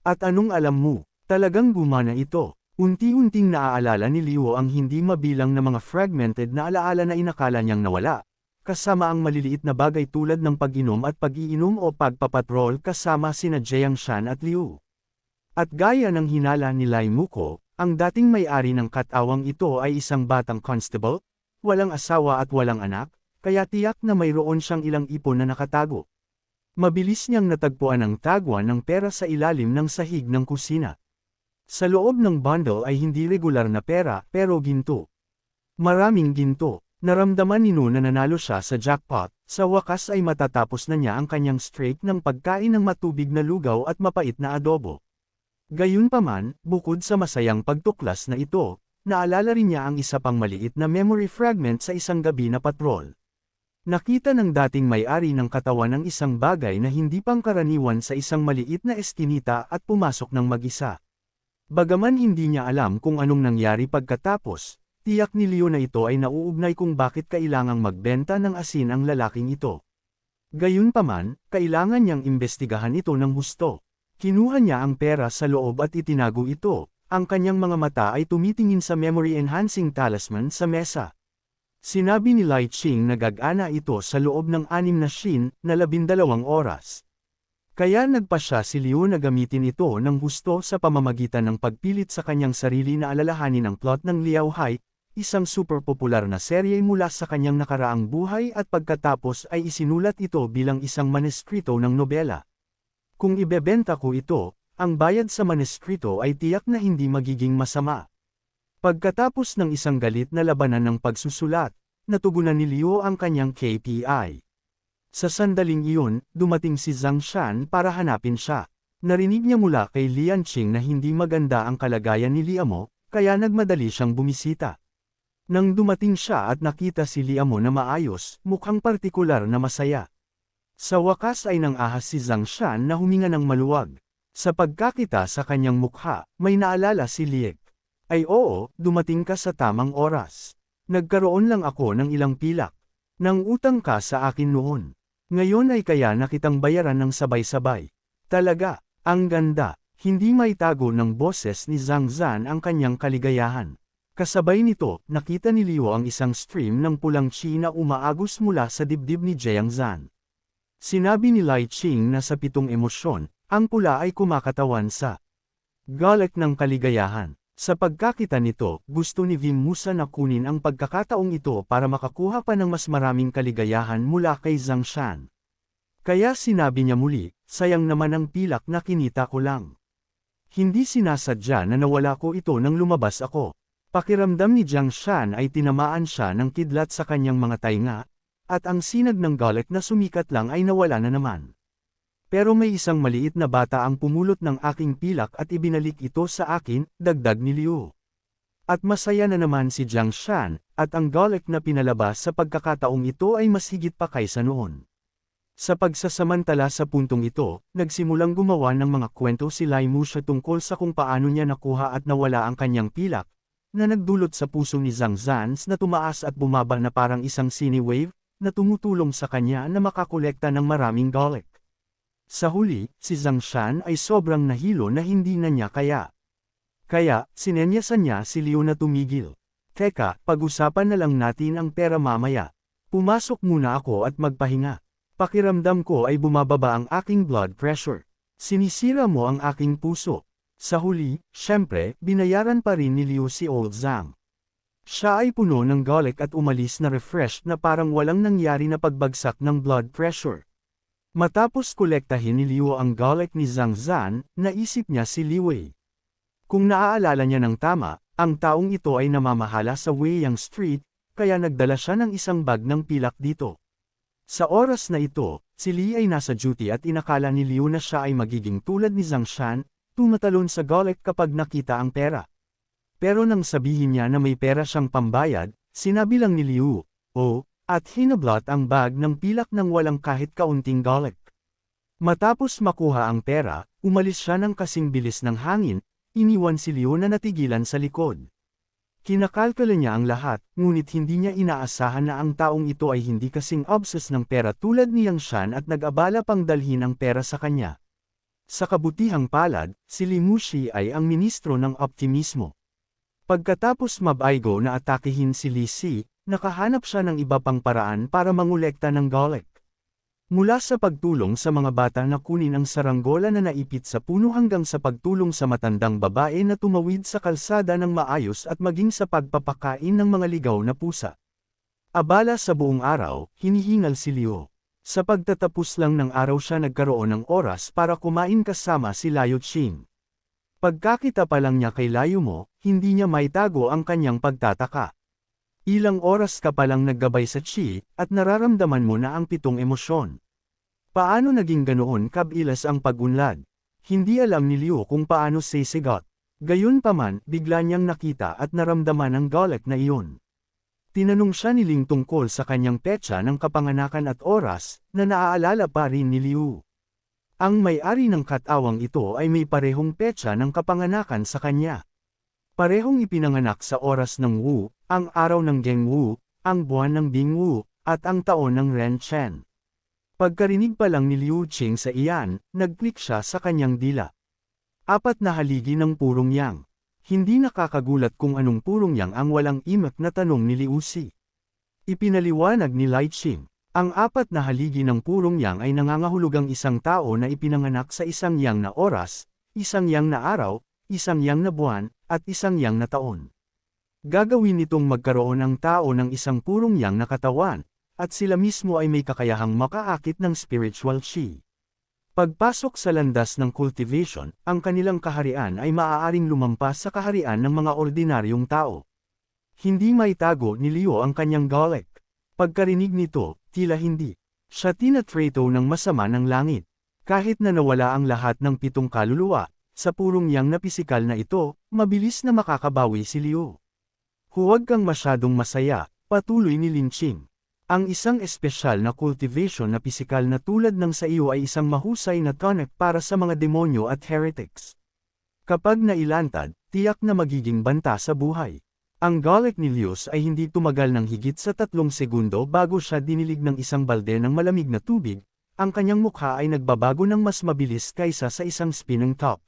At anong alam mo, talagang gumana ito. Unti-unting naaalala ni Liu ang hindi mabilang na mga fragmented na alaala na inakala niyang nawala, kasama ang maliliit na bagay tulad ng pag-inom at pag-iinom o pagpapatrol kasama sina Jiangshan at Liu. At gaya ng hinala ni Lai Muko, ang dating may-ari ng katawang ito ay isang batang constable, walang asawa at walang anak, kaya tiyak na mayroon siyang ilang ipon na nakatago. Mabilis niyang natagpuan ang tagwan ng pera sa ilalim ng sahig ng kusina. Sa loob ng bundle ay hindi regular na pera pero ginto. Maraming ginto. Naramdaman ni Nu na nanalo siya sa jackpot, sa wakas ay matatapos na niya ang kanyang streak ng pagkain ng matubig na lugaw at mapait na adobo. Gayunpaman, bukod sa masayang pagtuklas na ito, naalala rin niya ang isa pang maliit na memory fragment sa isang gabi na patrol. Nakita ng dating may-ari ng katawan ng isang bagay na hindi pangkaraniwan sa isang maliit na eskinita at pumasok ng mag-isa. Bagaman hindi niya alam kung anong nangyari pagkatapos, tiyak ni Liu na ito ay nauugnay kung bakit kailangang magbenta ng asin ang lalaking ito. Gayunpaman, kailangan niyang imbestigahan ito ng husto. Kinuha niya ang pera sa loob at itinago ito, ang kanyang mga mata ay tumitingin sa memory-enhancing talisman sa mesa. Sinabi ni Lai Qing na gagana ito sa loob ng 6 na shin na 12 oras. Kaya nagpasya si Liu na gamitin ito ng husto sa pamamagitan ng pagpilit sa kanyang sarili na alalahanin ang plot ng Liao Hai, isang super popular na serye mula sa kanyang nakaraang buhay at pagkatapos ay isinulat ito bilang isang manuskrito ng nobela. Kung ibebenta ko ito, ang bayad sa manuskrito ay tiyak na hindi magiging masama. Pagkatapos ng isang galit na labanan ng pagsusulat, natugunan ni Liu ang kanyang KPI. Sa sandaling iyon, dumating si Zhang Shan para hanapin siya. Narinig niya mula kay Lian Qing na hindi maganda ang kalagayan ni Liamo, kaya nagmadali siyang bumisita. Nang dumating siya at nakita si Liamo na maayos, mukhang partikular na masaya. Sa wakas ay nang-ahas si Zhang Shan na huminga ng maluwag. Sa pagkakita sa kanyang mukha, may naalala si Liek. Ay oo, dumating ka sa tamang oras. Nagkaroon lang ako ng ilang pilak. Nang utang ka sa akin noon. Ngayon ay kaya na kitang bayaran ng sabay-sabay. Talaga, ang ganda. Hindi maitago ng boses ni Zhang Zan ang kanyang kaligayahan. Kasabay nito, nakita ni Liu ang isang stream ng pulang chi na umaagos mula sa dibdib ni Jiang Zan. Sinabi ni Lai Qing na sa 7 emosyon, ang pula ay kumakatawan sa galak ng kaligayahan. Sa pagkakita nito, gusto ni Vim Musa na kunin ang pagkakataong ito para makakuha pa ng mas maraming kaligayahan mula kay Zhang Shan. Kaya sinabi niya muli, sayang naman ang pilak na kinita ko lang. Hindi sinasadya na nawala ko ito nang lumabas ako. Pakiramdam ni Jiang Shan ay tinamaan siya ng kidlat sa kanyang mga tainga, at ang sinag ng galak na sumikat lang ay nawala na naman. Pero may isang maliit na bata ang pumulot ng aking pilak at ibinalik ito sa akin, dagdag ni Liu. At masaya na naman si Jiang Shan, at ang galak na pinalabas sa pagkakataong ito ay mas higit pa kaysa noon. Sa pagsasamantala sa puntong ito, nagsimulang gumawa ng mga kwento si Lai Musha tungkol sa kung paano niya nakuha at nawala ang kanyang pilak, na nagdulot sa puso ni Zhang Zans na tumaas at bumaba na parang isang sine wave, na tumutulong sa kanya na makakolekta ng maraming golek. Sa huli, si Zhang Shan ay sobrang nahilo na hindi na niya kaya. Kaya, sinenyasan niya si Liu na tumigil. Teka, pag-usapan na lang natin ang pera mamaya. Pumasok muna ako at magpahinga. Pakiramdam ko ay bumababa ang aking blood pressure. Sinisira mo ang aking puso. Sa huli, syempre, binayaran pa rin ni Liu si Old Zhang. Siya ay puno ng golek at umalis na refreshed na parang walang nangyari na pagbagsak ng blood pressure. Matapos kolektahin ni Liu ang golek ni Zhang Zan, naisip niya si Li Wei. Kung naaalala niya ng tama, ang taong ito ay namamahala sa Weiyang Street, kaya nagdala siya ng isang bag ng pilak dito. Sa oras na ito, si Li ay nasa duty at inakala ni Liu na siya ay magiging tulad ni Zhang Shan, tumatalon sa golek kapag nakita ang pera. Pero nang sabihin niya na may pera siyang pambayad, sinabi lang ni Liu, "Oh," at hinablot ang bag ng pilak ng walang kahit kaunting golek. Matapos makuha ang pera, umalis siya ng kasing bilis ng hangin, iniwan si Liu na natigilan sa likod. Kinakalkula niya ang lahat, ngunit hindi niya inaasahan na ang taong ito ay hindi kasing obsessed ng pera tulad ni Yang Shan at nag-abala pang dalhin ang pera sa kanya. Sa kabutihang palad, si Li Mushi ay ang ministro ng optimismo. Pagkatapos mabaygo na atakihin si Li Si, nakahanap siya ng iba pang paraan para mangolekta ng golek. Mula sa pagtulong sa mga bata na kunin ang saranggola na naipit sa puno hanggang sa pagtulong sa matandang babae na tumawid sa kalsada ng maayos at maging sa pagpapakain ng mga ligaw na pusa. Abala sa buong araw, hinihingal si Liu. Sa pagtatapos lang ng araw siya nagkaroon ng oras para kumain kasama si Layo Ching. Pagkakita pa lang niya kay Layo mo, hindi niya maitago ang kanyang pagtataka. Ilang oras ka palang naggabay sa Chi, at nararamdaman mo na ang 7 emosyon. Paano naging ganoon kabilas ang pag-unlad? Hindi alam ni Liu kung paano sisigot. Gayunpaman, bigla niyang nakita at naramdaman ang golek na iyon. Tinanong siya ni Ling tungkol sa kanyang petsa ng kapanganakan at oras, na naaalala pa rin ni Liu. Ang may-ari ng katawang ito ay may parehong petsa ng kapanganakan sa kanya. Parehong ipinanganak sa oras ng Wu, ang araw ng Geng Wu, ang buwan ng Bing Wu, at ang taon ng Ren Chen. Pagkarinig pa lang ni Liu Qing sa iyan, nag-click siya sa kanyang dila. 4 na haligi ng purong yang. Hindi nakakagulat kung anong purong yang ang walang imak na tanong ni Liu Si. Ipinaliwanag ni Lai Qing. Ang 4 na haligi ng purong yang ay nangangahulugang isang tao na ipinanganak sa isang yang na oras, isang yang na araw, isang yang na buwan, at isang yang na taon. Gagawin nitong magkaroon ang tao ng isang purong yang na katawan, at sila mismo ay may kakayahang makaakit ng spiritual chi. Pagpasok sa landas ng cultivation, ang kanilang kaharian ay maaaring lumampas sa kaharian ng mga ordinaryong tao. Hindi maitago ni Liu ang kanyang golek. Pagkarinig nito, tila hindi siya tinatrato ng masama ng langit. Kahit na nawala ang lahat ng 7 kaluluwa, sa purong yang na pisikal na ito, mabilis na makakabawi si Liu. Huwag kang masyadong masaya, patuloy ni Lin Qing. Ang isang espesyal na cultivation na pisikal na tulad ng sa iyo ay isang mahusay na tonic para sa mga demonyo at heretics. Kapag nailantad, tiyak na magiging banta sa buhay. Ang golek ni Lius ay hindi tumagal ng higit sa 3 segundo bago siya dinilig ng isang balde ng malamig na tubig, ang kanyang mukha ay nagbabago ng mas mabilis kaysa sa isang spinning top.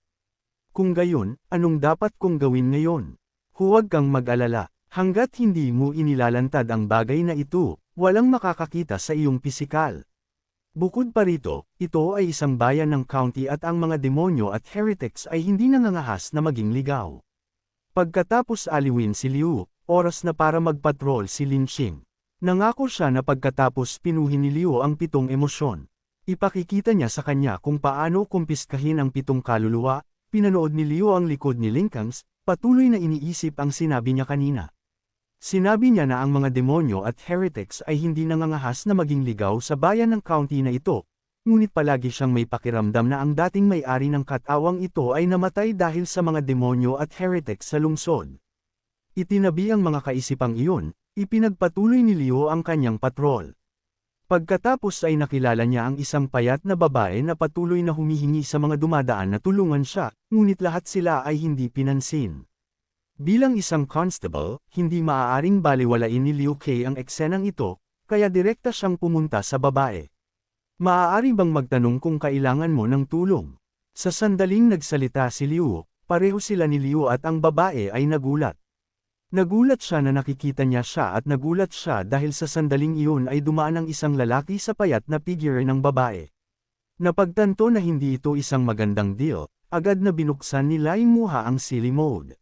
Kung gayon, anong dapat kong gawin ngayon? Huwag kang mag-alala, hanggat hindi mo inilalantad ang bagay na ito, walang makakakita sa iyong pisikal. Bukod pa rito, ito ay isang bayan ng county at ang mga demonyo at heretics ay hindi nangangahas na maging ligaw. Pagkatapos aliwin si Liu, oras na para magpatrol si Lin Qing. Nangako siya na pagkatapos pinuhin ni Liu ang 7 emosyon. Ipakikita niya sa kanya kung paano kumpiskahin ang 7 kaluluwa, pinanood ni Liu ang likod ni Linkangs, patuloy na iniisip ang sinabi niya kanina. Sinabi niya na ang mga demonyo at heretics ay hindi nangangahas na maging ligaw sa bayan ng county na ito, ngunit palagi siyang may pakiramdam na ang dating may-ari ng katawang ito ay namatay dahil sa mga demonyo at heretics sa lungsod. Itinabi ang mga kaisipang iyon, ipinagpatuloy ni Liu ang kanyang patrol. Pagkatapos ay nakilala niya ang isang payat na babae na patuloy na humihingi sa mga dumadaan na tulungan siya, ngunit lahat sila ay hindi pinansin. Bilang isang constable, hindi maaaring balewalain ni Liu Kei ang eksenang ito, kaya direkta siyang pumunta sa babae. Maaari bang magtanong kung kailangan mo ng tulong? Sa sandaling nagsalita si Liu, pareho sila ni Liu at ang babae ay nagulat. Nagulat siya na nakikita niya siya at nagulat siya dahil sa sandaling iyon ay dumaan ang isang lalaki sa payat na figure ng babae. Napagtanto na hindi ito isang magandang deal, agad na binuksan ni Lai Muha ang silly mode.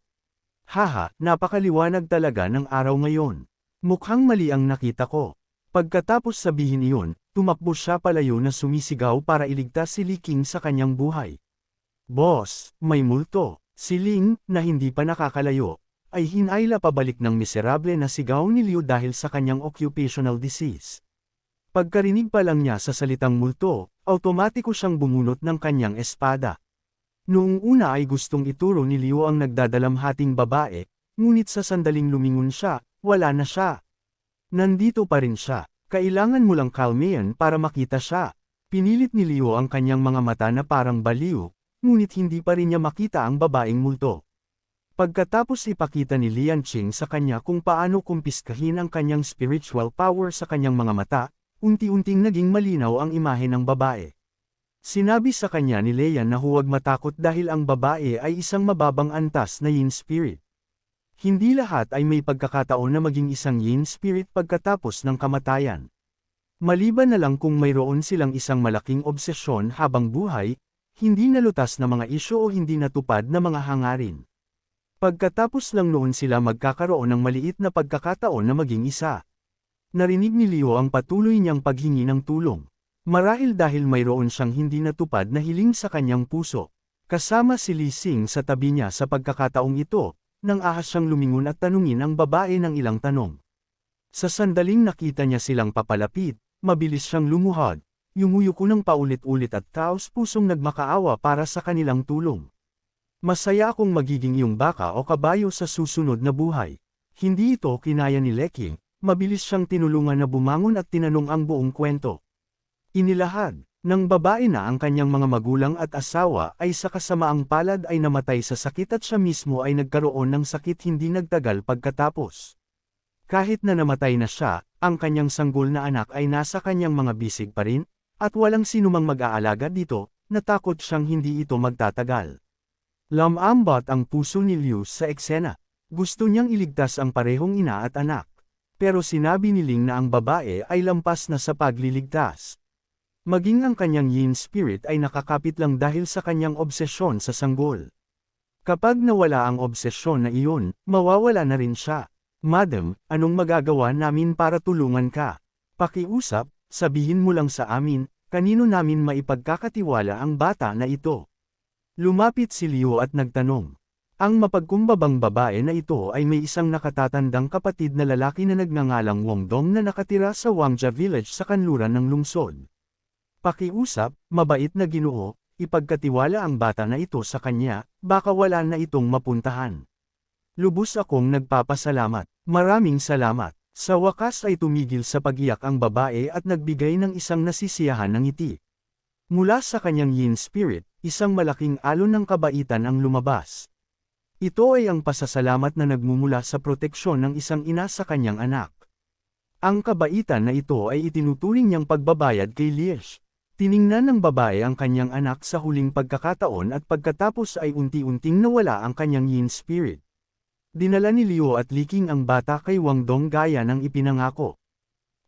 Haha, napakaliwanag talaga ng araw ngayon. Mukhang mali ang nakita ko. Pagkatapos sabihin iyon, tumakbo siya palayo na sumisigaw para iligtas si Li King sa kanyang buhay. Boss, may multo. Si Ling, na hindi pa nakakalayo, ay hinayla pabalik ng miserable na sigaw ni Liu dahil sa kanyang occupational disease. Pagkarinig pa lang niya sa salitang multo, automatiko siyang bumunot ng kanyang espada. Noong una ay gustong ituro ni Liu ang nagdadalamhating babae, ngunit sa sandaling lumingon siya, wala na siya. Nandito pa rin siya, kailangan mo lang kalmayan para makita siya. Pinilit ni Liu ang kanyang mga mata na parang baliw, ngunit hindi pa rin niya makita ang babaeng multo. Pagkatapos ipakita ni Lian Qing sa kanya kung paano kumpiskahin ang kanyang spiritual power sa kanyang mga mata, unti-unting naging malinaw ang imahe ng babae. Sinabi sa kanya ni Lian na huwag matakot dahil ang babae ay isang mababang antas na yin spirit. Hindi lahat ay may pagkakataon na maging isang yin spirit pagkatapos ng kamatayan. Maliban na lang kung mayroon silang isang malaking obsesyon habang buhay, hindi nalutas na mga isyu o hindi natupad na mga hangarin. Pagkatapos lang noon sila magkakaroon ng maliit na pagkakataon na maging isa. Narinig ni Liu ang patuloy niyang paghingi ng tulong. Marahil dahil mayroon siyang hindi natupad na hiling sa kanyang puso. Kasama si Li Xing sa tabi niya sa pagkakataong ito, nang ahas siyang lumingon at tanungin ang babae ng ilang tanong. Sa sandaling nakita niya silang papalapit, mabilis siyang lumuhod, yumuyuko ng paulit-ulit at taos pusong nagmakaawa para sa kanilang tulong. Masaya akong magiging iyong baka o kabayo sa susunod na buhay. Hindi ito kinaya ni Leking, mabilis siyang tinulungan na bumangon at tinanong ang buong kwento. Inilahad, ng babae na ang kanyang mga magulang at asawa ay sa kasamaang palad ay namatay sa sakit at siya mismo ay nagkaroon ng sakit hindi nagtagal pagkatapos. Kahit na namatay na siya, ang kanyang sanggol na anak ay nasa kanyang mga bisig pa rin, at walang sinumang mag-aalaga dito, natakot siyang hindi ito magtatagal. Lumambot ang puso ni Liu sa eksena. Gusto niyang iligtas ang parehong ina at anak. Pero sinabi ni Ling na ang babae ay lampas na sa pagliligtas. Maging ang kanyang yin spirit ay nakakapit lang dahil sa kanyang obsesyon sa sanggol. Kapag nawala ang obsesyon na iyon, mawawala na rin siya. Madam, anong magagawa namin para tulungan ka? Pakiusap, sabihin mo lang sa amin, kanino namin maipagkakatiwala ang bata na ito? Lumapit si Liu at nagtanong. Ang mapagkumbabang babae na ito ay may isang nakatatandang kapatid na lalaki na nagngangalang Wong Dong na nakatira sa Wangjia Village sa kanluran ng lungsod. Pakiusap, mabait na Ginoo, ipagkatiwala ang bata na ito sa kanya, baka wala na itong mapuntahan. Lubos akong nagpapasalamat. Maraming salamat. Sa wakas ay tumigil sa pagiyak ang babae at nagbigay ng isang nasisiyahan ng ngiti. Mula sa kanyang yin spirit, isang malaking alon ng kabaitan ang lumabas. Ito ay ang pasasalamat na nagmumula sa proteksyon ng isang ina sa kanyang anak. Ang kabaitan na ito ay itinuturing niyang pagbabayad kay Liesh. Tiningnan ng babae ang kanyang anak sa huling pagkakataon at pagkatapos ay unti-unting nawala ang kanyang yin spirit. Dinala ni Liu at Liking ang bata kay Wang Dong gaya ng ipinangako.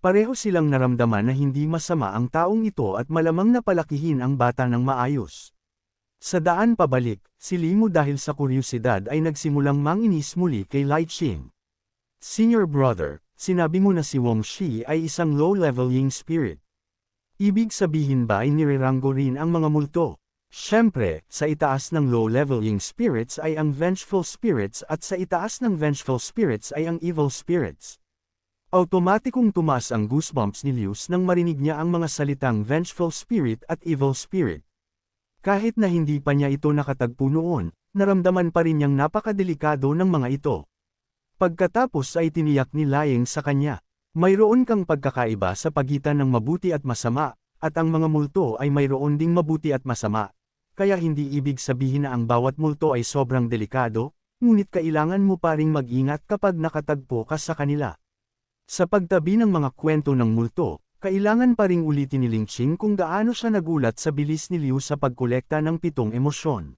Pareho silang naramdaman na hindi masama ang taong ito at malamang napalakihin ang bata ng maayos. Sa daan pabalik, si Limu dahil sa kuryosidad ay nagsimulang manginis muli kay Lai Qing. Senior brother, sinabi mo na si Wong Shi ay isang low-level yin spirit. Ibig sabihin ba ay nireranggo rin ang mga multo? Siyempre, sa itaas ng low-level yin spirits ay ang vengeful spirits at sa itaas ng vengeful spirits ay ang evil spirits. Automatikong tumaas ang goosebumps ni Liu nang marinig niya ang mga salitang vengeful spirit at evil spirit. Kahit na hindi pa niya ito nakatagpo noon, naramdaman pa rin niyang napakadelikado ng mga ito. Pagkatapos ay tiniyak ni Liang sa kanya. Mayroon kang pagkakaiba sa pagitan ng mabuti at masama, at ang mga multo ay mayroon ding mabuti at masama. Kaya hindi ibig sabihin na ang bawat multo ay sobrang delikado, ngunit kailangan mo pa ring mag-ingat kapag nakatagpo ka sa kanila. Sa pagtabi ng mga kwento ng multo, kailangan pa ring ulitin ni Ling Qing kung gaano siya nagulat sa bilis ni Liu sa pagkolekta ng 7 emosyon.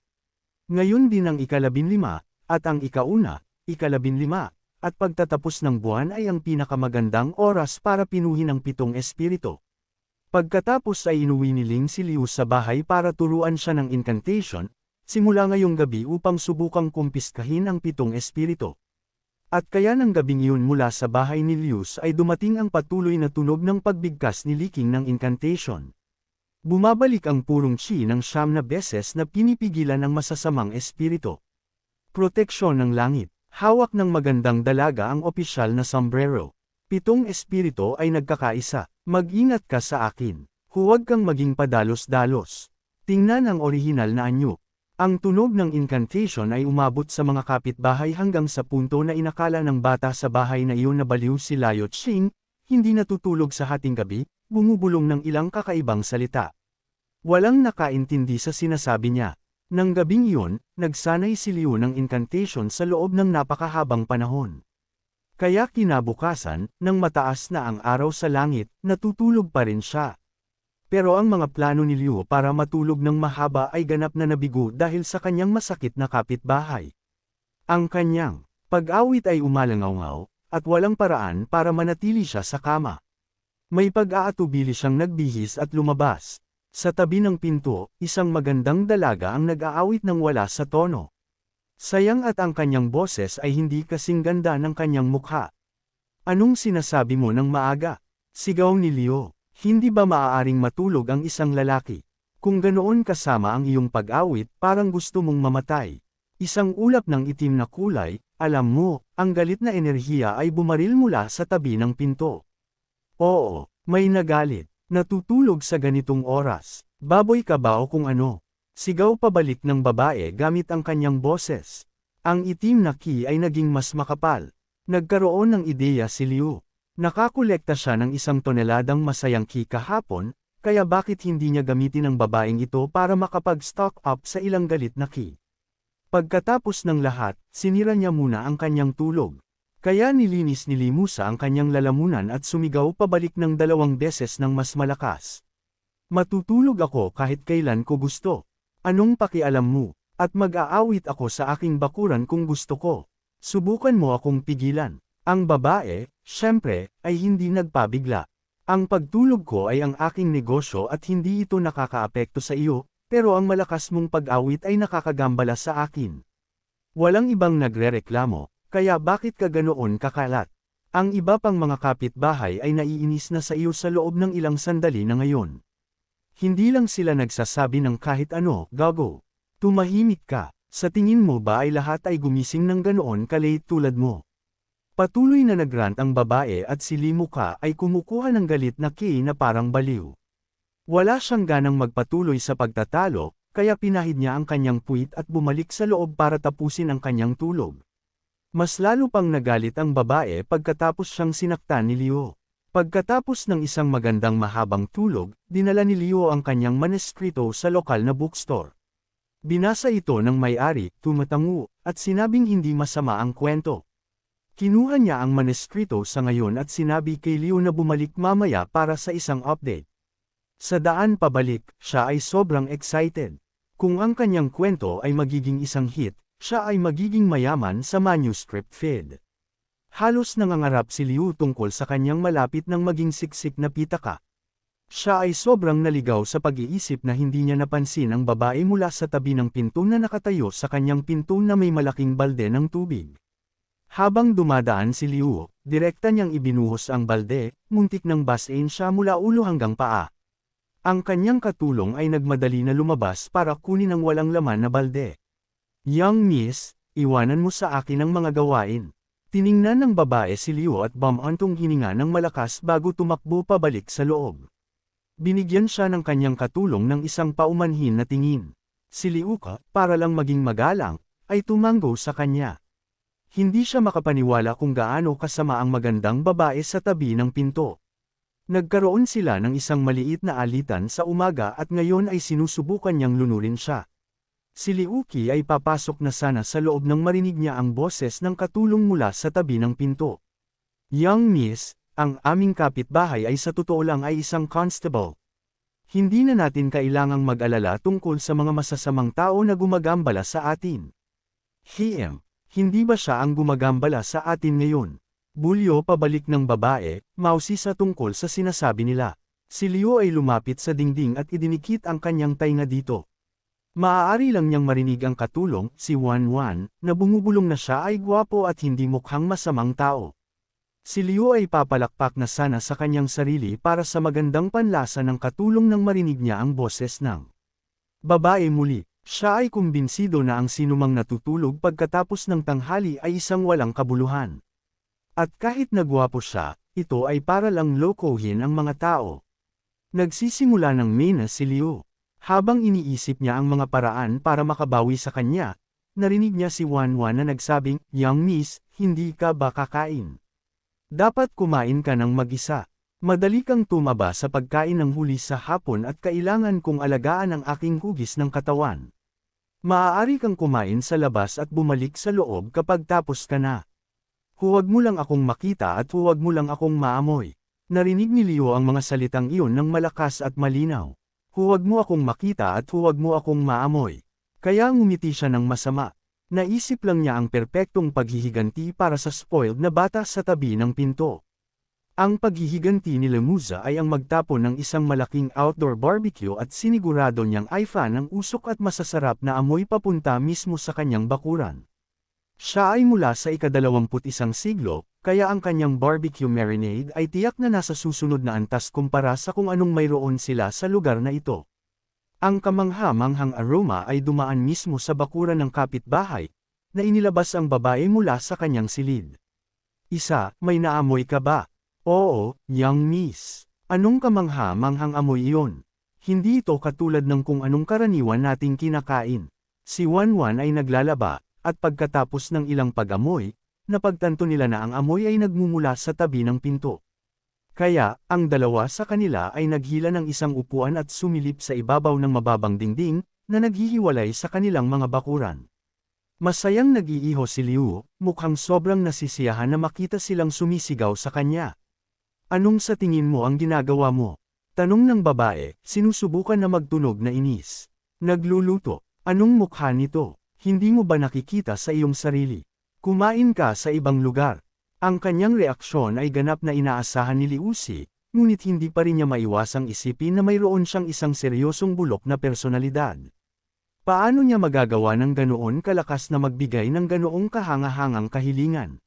Ngayon din ang ika-15, at ang ika-1, ika-15, at pagtatapos ng buwan ay ang pinakamagandang oras para pinuhin ang 7 espiritu. Pagkatapos ay inuwi ni Ling si Liu sa bahay para turuan siya ng incantation, simula ngayong gabi upang subukang kumpiskahin ang 7 espiritu. At kaya ng gabing iyon mula sa bahay ni Liu ay dumating ang patuloy na tunog ng pagbigkas ni Li Qing ng incantation. Bumabalik ang purong chi ng 9 na beses na pinipigilan ng masasamang espiritu. Proteksyon ng langit. Hawak ng magandang dalaga ang opisyal na sombrero. 7 espiritu ay nagkakaisa. Mag-ingat ka sa akin. Huwag kang maging padalos-dalos. Tingnan ang orihinal na anyo. Ang tunog ng incantation ay umabot sa mga kapitbahay hanggang sa punto na inakala ng bata sa bahay na iyon na baliw si Lao Qing, hindi natutulog sa hating gabi, bumubulong ng ilang kakaibang salita. Walang nakaintindi sa sinasabi niya. Nang gabing iyon, nagsanay si Liu ng incantation sa loob ng napakahabang panahon. Kaya kinabukasan, nang mataas na ang araw sa langit, natutulog pa rin siya. Pero ang mga plano ni Liu para matulog ng mahaba ay ganap na nabigo dahil sa kanyang masakit na kapitbahay. Ang kanyang pag-awit ay umalangaw-ngaw, at walang paraan para manatili siya sa kama. May pag-aatubili siyang nagbihis at lumabas. Sa tabi ng pinto, isang magandang dalaga ang nag-aawit ng wala sa tono. Sayang at ang kanyang boses ay hindi kasing ganda ng kanyang mukha. Anong sinasabi mo ng maaga? Sigaw ni Liu. Hindi ba maaaring matulog ang isang lalaki? Kung ganoon kasama ang iyong pag-awit, parang gusto mong mamatay. Isang ulap ng itim na kulay, alam mo, ang galit na enerhiya ay bumaril mula sa tabi ng pinto. Oo, may nagalit. Natutulog sa ganitong oras. Baboy ka ba o kung ano? Sigaw pabalik ng babae gamit ang kanyang boses. Ang itim na ki ay naging mas makapal. Nagkaroon ng ideya si Liu. Nakakolekta siya ng 1 toneladang masayang ki kahapon, kaya bakit hindi niya gamitin ang babaeng ito para makapag-stock up sa ilang galit na ki? Pagkatapos ng lahat, sinira niya muna ang kanyang tulog. Kaya nilinis ni Li Musa ang kanyang lalamunan at sumigaw pabalik ng 2 beses ng mas malakas. Matutulog ako kahit kailan ko gusto. Anong pakialam mo? At mag-aawit ako sa aking bakuran kung gusto ko. Subukan mo akong pigilan. Ang babae, syempre, ay hindi nagpabigla. Ang pagtulog ko ay ang aking negosyo at hindi ito nakakaapekto sa iyo, pero ang malakas mong pag-awit ay nakakagambala sa akin. Walang ibang nagrereklamo, kaya bakit ka ganoon kakalat? Ang iba pang mga kapitbahay ay naiinis na sa iyo sa loob ng ilang sandali na ngayon. Hindi lang sila nagsasabi ng kahit ano, gago. Tumahimik ka. Sa tingin mo ba ay lahat ay gumising ng ganoon kalate tulad mo? Patuloy na nagrant ang babae at si Li Muka ay kumukuha ng galit na ki na parang baliw. Wala siyang ganang magpatuloy sa pagtatalo, kaya pinahid niya ang kanyang puwit at bumalik sa loob para tapusin ang kanyang tulog. Mas lalo pang nagalit ang babae pagkatapos siyang sinaktan ni Liu. Pagkatapos ng isang magandang mahabang tulog, dinala ni Liu ang kanyang manuskrito sa lokal na bookstore. Binasa ito ng may-ari, tumatango, at sinabing hindi masama ang kwento. Kinuha niya ang manuskrito sa ngayon at sinabi kay Liu na bumalik mamaya para sa isang update. Sa daan pabalik, siya ay sobrang excited. Kung ang kanyang kwento ay magiging isang hit, siya ay magiging mayaman sa manuscript feed. Halos nangangarap si Liu tungkol sa kanyang malapit ng maging siksik na pitaka. Siya ay sobrang naligaw sa pag-iisip na hindi niya napansin ang babae mula sa tabi ng pinto na nakatayo sa kanyang pinto na may malaking balde ng tubig. Habang dumadaan si Liu, direkta niyang ibinuhos ang balde, muntik ng basain siya mula ulo hanggang paa. Ang kanyang katulong ay nagmadali na lumabas para kunin ang walang laman na balde. Young miss, iwanan mo sa akin ang mga gawain. Tiningnan ng babae si Liu at bumantong hininga ng malakas bago tumakbo pabalik sa loob. Binigyan siya ng kanyang katulong ng isang paumanhin na tingin. Si Liu, para lang maging magalang, ay tumango sa kanya. Hindi siya makapaniwala kung gaano kasama ang magandang babae sa tabi ng pinto. Nagkaroon sila ng isang maliit na alitan sa umaga at ngayon ay sinusubukan niyang lunurin siya. Si Liuki ay papasok na sana sa loob nang marinig niya ang boses ng katulong mula sa tabi ng pinto. Young Miss, ang aming kapitbahay ay sa totoo lang ay isang constable. Hindi na natin kailangang mag-alala tungkol sa mga masasamang tao na gumagambala sa atin. Hindi ba siya ang gumagambala sa atin ngayon? Bulyo pabalik ng babae, mausi sa tungkol sa sinasabi nila. Si Liu ay lumapit sa dingding at idinikit ang kanyang tainga dito. Maaari lang niyang marinig ang katulong, si Wanwan, na bumubulong na siya ay gwapo at hindi mukhang masamang tao. Si Liu ay papalakpak na sana sa kanyang sarili para sa magandang panlasa ng katulong nang marinig niya ang boses ng babae muli. Siya ay kumbinsido na ang sinumang natutulog pagkatapos ng tanghali ay isang walang kabuluhan. At kahit nagwapo siya, ito ay para lang lokohin ang mga tao. Nagsisimula ng mina si Liu. Habang iniisip niya ang mga paraan para makabawi sa kanya, narinig niya si Wanwan na nagsabing, "Young Miss, hindi ka ba kakain? Dapat kumain ka ng mag-isa. Madali kang tumaba sa pagkain ng huli sa hapon at kailangan kong alagaan ang aking hugis ng katawan. Maaari kang kumain sa labas at bumalik sa loob kapag tapos ka na. Huwag mo lang akong makita at huwag mo lang akong maamoy." Narinig ni Liu ang mga salitang iyon ng malakas at malinaw. Huwag mo akong makita at huwag mo akong maamoy. Kaya ngumiti siya ng masama. Naisip lang niya ang perpektong paghihiganti para sa spoiled na bata sa tabi ng pinto. Ang paghihiganti ni Lemuza ay ang magtapon ng isang malaking outdoor barbecue at sinigurado niyang ay fan ng usok at masasarap na amoy papunta mismo sa kanyang bakuran. Siya ay mula sa ika-21 siglo, kaya ang kanyang barbecue marinade ay tiyak na nasa susunod na antas kumpara sa kung anong mayroon sila sa lugar na ito. Ang kamangha-manghang aroma ay dumaan mismo sa bakuran ng kapitbahay, na inilabas ang babae mula sa kanyang silid. May naamoy ka ba? Oo, young miss. Anong kamangha-manghang amoy iyon? Hindi ito katulad ng kung anong karaniwan nating kinakain. Si Wanwan ay naglalaba, at pagkatapos ng ilang pag-amoy, napagtanto nila na ang amoy ay nagmumula sa tabi ng pinto. Kaya, ang dalawa sa kanila ay naghila ng isang upuan at sumilip sa ibabaw ng mababang dingding, na naghihiwalay sa kanilang mga bakuran. Masayang nag-iiho si Liu, mukhang sobrang nasisiyahan na makita silang sumisigaw sa kanya. Anong sa tingin mo ang ginagawa mo? Tanong ng babae, sinusubukan na magtunog na inis. Nagluluto. Anong mukha nito? Hindi mo ba nakikita sa iyong sarili? Kumain ka sa ibang lugar. Ang kanyang reaksyon ay ganap na inaasahan ni Liusi, ngunit hindi pa rin niya maiwasang isipin na mayroon siyang isang seryosong bulok na personalidad. Paano niya magagawa ng ganoon kalakas na magbigay ng ganoong kahanga-hangang kahilingan?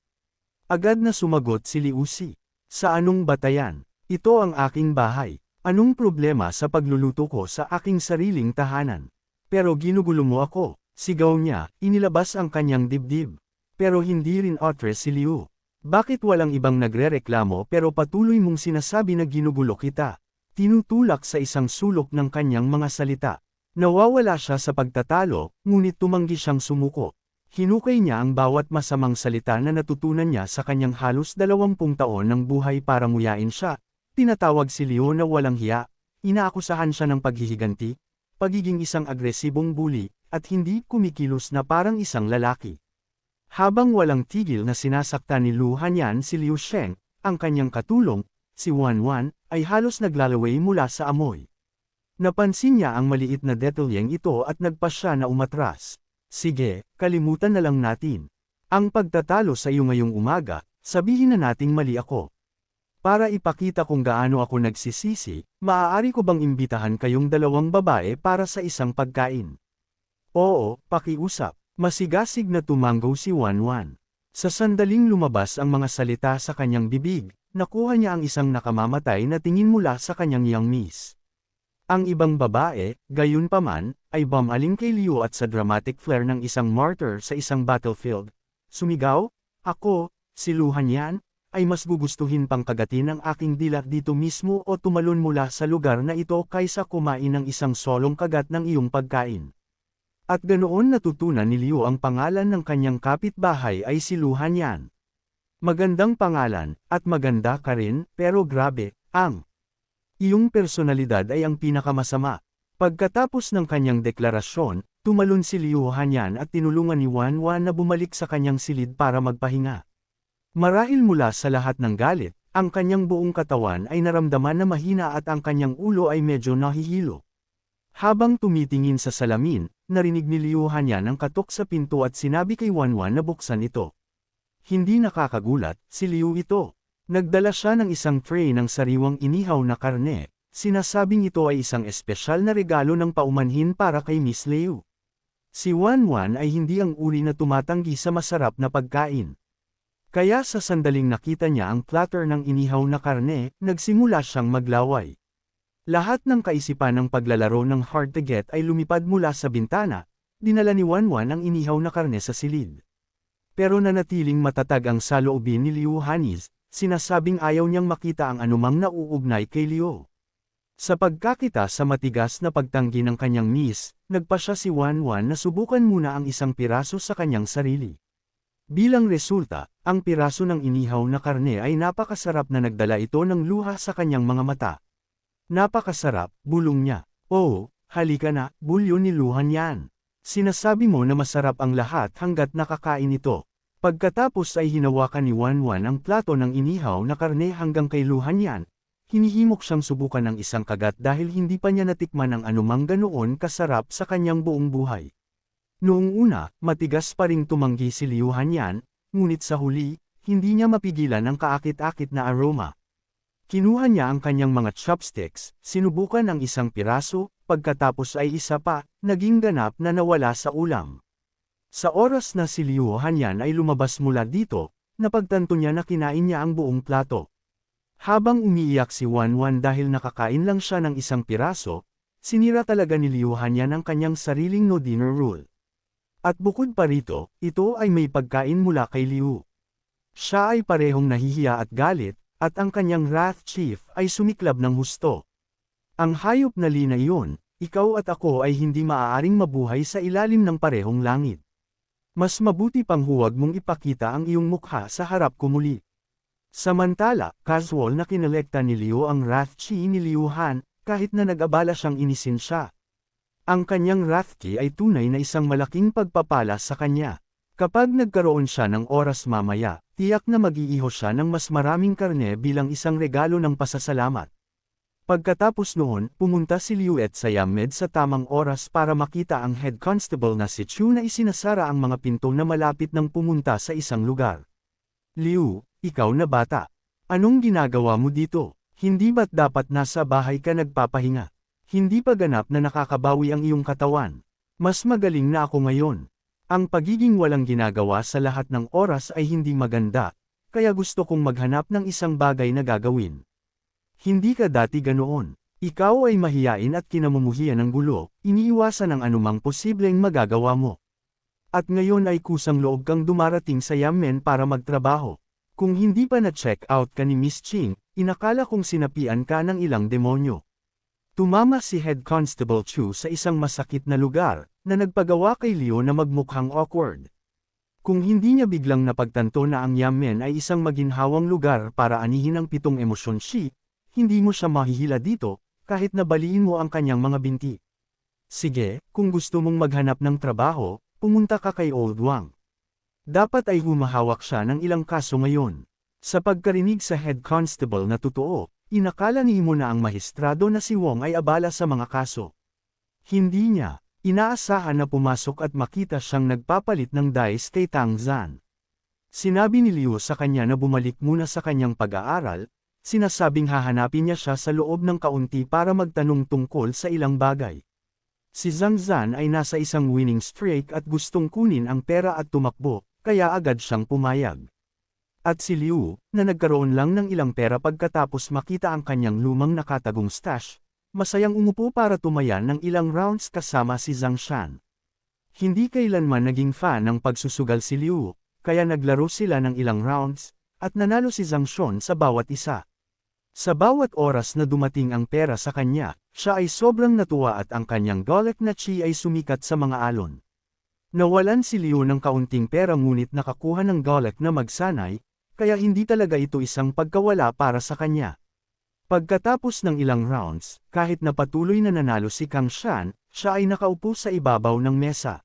Agad na sumagot si Liusi. Sa anong batayan? Ito ang aking bahay. Anong problema sa pagluluto ko sa aking sariling tahanan? Pero ginugulo mo ako. Sigaw niya, inilabas ang kanyang dibdib. Pero hindi rin otres si Liu. Bakit walang ibang nagrereklamo pero patuloy mong sinasabi na ginugulo kita? Tinutulak sa isang sulok ng kanyang mga salita. Nawawala siya sa pagtatalo, ngunit tumanggi siyang sumuko. Hinukay niya ang bawat masamang salita na natutunan niya sa kanyang halos 20 taon ng buhay para nguyain siya. Tinatawag si Liu na walang hiya, inaakusahan siya ng paghihiganti, pagiging isang agresibong bully, at hindi kumikilos na parang isang lalaki. Habang walang tigil na sinasaktan ni Lu Hanyan si Liu Sheng, ang kanyang katulong, si Wanwan, ay halos naglalaway mula sa amoy. Napansin niya ang maliit na detalyeng ito at nagpa siya na umatras. Sige, kalimutan na lang natin. Ang pagtatalo sa iyo ngayong umaga, sabihin na nating mali ako. Para ipakita kung gaano ako nagsisisi, maaari ko bang imbitahan kayong dalawang babae para sa isang pagkain? Oo, pakiusap. Masigasig na tumanggo si Wanwan. Sa sandaling lumabas ang mga salita sa kanyang bibig, nakuha niya ang isang nakamamatay na tingin mula sa kanyang young miss. Ang ibang babae, gayunpaman, ay bumaling kay Liu at sa dramatic flair ng isang martyr sa isang battlefield. Sumigaw, "Ako, si Lu Hanyan, ay mas gugustuhin pang kagatin ang aking dila dito mismo o tumalon mula sa lugar na ito kaysa kumain ng isang solong kagat ng iyong pagkain." At ganoon natutunan ni Liu ang pangalan ng kanyang kapitbahay ay si Lu Hanyan. Magandang pangalan, at maganda ka rin, pero grabe, ang iyong personalidad ay ang pinakamasama. Pagkatapos ng kanyang deklarasyon, tumalon si Liu Hanyan at tinulungan ni Wanwan na bumalik sa kanyang silid para magpahinga. Marahil mula sa lahat ng galit, ang kanyang buong katawan ay naramdaman na mahina at ang kanyang ulo ay medyo nahihilo. Habang tumitingin sa salamin, narinig ni Liu Hanyan ang katok sa pinto at sinabi kay Wanwan na buksan ito. Hindi nakakagulat, si Liu ito. Nagdala siya ng isang tray ng sariwang inihaw na karne, sinasabing ito ay isang espesyal na regalo ng paumanhin para kay Miss Liu. Si Wanwan ay hindi ang uri na tumatanggi sa masarap na pagkain. Kaya sa sandaling nakita niya ang platter ng inihaw na karne, nagsimula siyang maglaway. Lahat ng kaisipan ng paglalaro ng hard to get ay lumipad mula sa bintana, dinala ni Wanwan ang inihaw na karne sa silid. Pero nanatiling matatag ang saloobin ni Liu Hanis, sinasabing ayaw niyang makita ang anumang nauugnay kay Liu. Sa pagkakita sa matigas na pagtanggi ng kanyang miss, nagpa siya si Wanwan na subukan muna ang isang piraso sa kanyang sarili. Bilang resulta, ang piraso ng inihaw na karne ay napakasarap na nagdala ito ng luha sa kanyang mga mata. Napakasarap, bulong niya. Oh, halika na, bulyo ni Lu Hanyan. Sinasabi mo na masarap ang lahat hanggat nakakain ito. Pagkatapos ay hinawakan ni Wanwan ang plato ng inihaw na karne hanggang kay Lu Hanyan. Hinihimok siyang subukan ng isang kagat dahil hindi pa niya natikman ang anumang ganoon kasarap sa kanyang buong buhay. Noong una, matigas pa ring tumanggi si Liu Hanyan, ngunit sa huli, hindi niya mapigilan ang kaakit-akit na aroma. Kinuha niya ang kanyang mga chopsticks, sinubukan ang isang piraso, pagkatapos ay isa pa, naging ganap na nawala sa ulam. Sa oras na si Liu Hanyan ay lumabas mula dito, napagtanto niya na kinain niya ang buong plato. Habang umiiyak si Wanwan dahil nakakain lang siya ng isang piraso, sinira talaga ni Liu Hanyan ang kanyang sariling no dinner rule. At bukod pa rito, ito ay may pagkain mula kay Liu. Siya ay parehong nahihiya at galit, at ang kanyang Wrath Chief ay sumiklab ng husto. Ang hayop na lina iyon, ikaw at ako ay hindi maaaring mabuhay sa ilalim ng parehong langit. Mas mabuti pang huwag mong ipakita ang iyong mukha sa harap ko muli. Samantala, casual na kinolekta ni Liu ang Wrath Chi ni Liu Han, kahit na nag-abala siyang inisin siya. Ang kanyang Wrath Chi ay tunay na isang malaking pagpapala sa kanya. Kapag nagkaroon siya ng oras mamaya, tiyak na mag-iiho siya ng mas maraming karne bilang isang regalo ng pasasalamat. Pagkatapos noon, pumunta si Liu at Siamed sa tamang oras para makita ang head constable na si Chu na isinasara ang mga pinto na malapit nang pumunta sa isang lugar. Liu, ikaw na bata. Anong ginagawa mo dito? Hindi ba't dapat nasa bahay ka nagpapahinga? Hindi pa ganap na nakakabawi ang iyong katawan. Mas magaling na ako ngayon. Ang pagiging walang ginagawa sa lahat ng oras ay hindi maganda, kaya gusto kong maghanap ng isang bagay na gagawin. Hindi ka dati ganoon. Ikaw ay mahiyain at kinamumuhian ng gulo, iniiwasan ang anumang posibleng magagawa mo. At ngayon ay kusang loob kang dumarating sa yamen para magtrabaho. Kung hindi pa na-check out ka ni Miss Ching, inakala kong sinapian ka ng ilang demonyo. Tumama si Head Constable Chu sa isang masakit na lugar, na nagpagawa kay Liu na magmukhang awkward. Kung hindi niya biglang napagtanto na ang yamen ay isang maginhawang lugar para anihin ang 7 emosyon shi, hindi mo siya mahihila dito, kahit na baliin mo ang kanyang mga binti. Sige, kung gusto mong maghanap ng trabaho, pumunta ka kay Old Wang. Dapat ay humahawak siya ng ilang kaso ngayon. Sa pagkarinig sa Head Constable na totoo, inakala ni Imo na ang mahistrado na si Wong ay abala sa mga kaso. Hindi niya inaasahan na pumasok at makita siyang nagpapalit ng dice kay Tang Zan. Sinabi ni Liu sa kanya na bumalik muna sa kanyang pag-aaral, sinasabing hahanapin niya siya sa loob ng kaunti para magtanong tungkol sa ilang bagay. Si Zhang Zan ay nasa isang winning streak at gustong kunin ang pera at tumakbo, kaya agad siyang pumayag. At si Liu, na nagkaroon lang ng ilang pera pagkatapos makita ang kanyang lumang nakatagong stash, masayang umupo para tumayan ng ilang rounds kasama si Zhang Shan. Hindi kailanman naging fan ng pagsusugal si Liu, kaya naglaro sila ng ilang rounds, at nanalo si Zhang Shan sa bawat isa. Sa bawat oras na dumating ang pera sa kanya, Siya ay sobrang natuwa at ang kanyang golek na chi ay sumikat sa mga alon. Nawalan si Liu ng kaunting pera ngunit nakakuha ng golek na magsanay, kaya hindi talaga ito isang pagkawala para sa kanya. Pagkatapos ng ilang rounds, kahit na patuloy na nanalo si Kang Shan, siya ay nakaupo sa ibabaw ng mesa.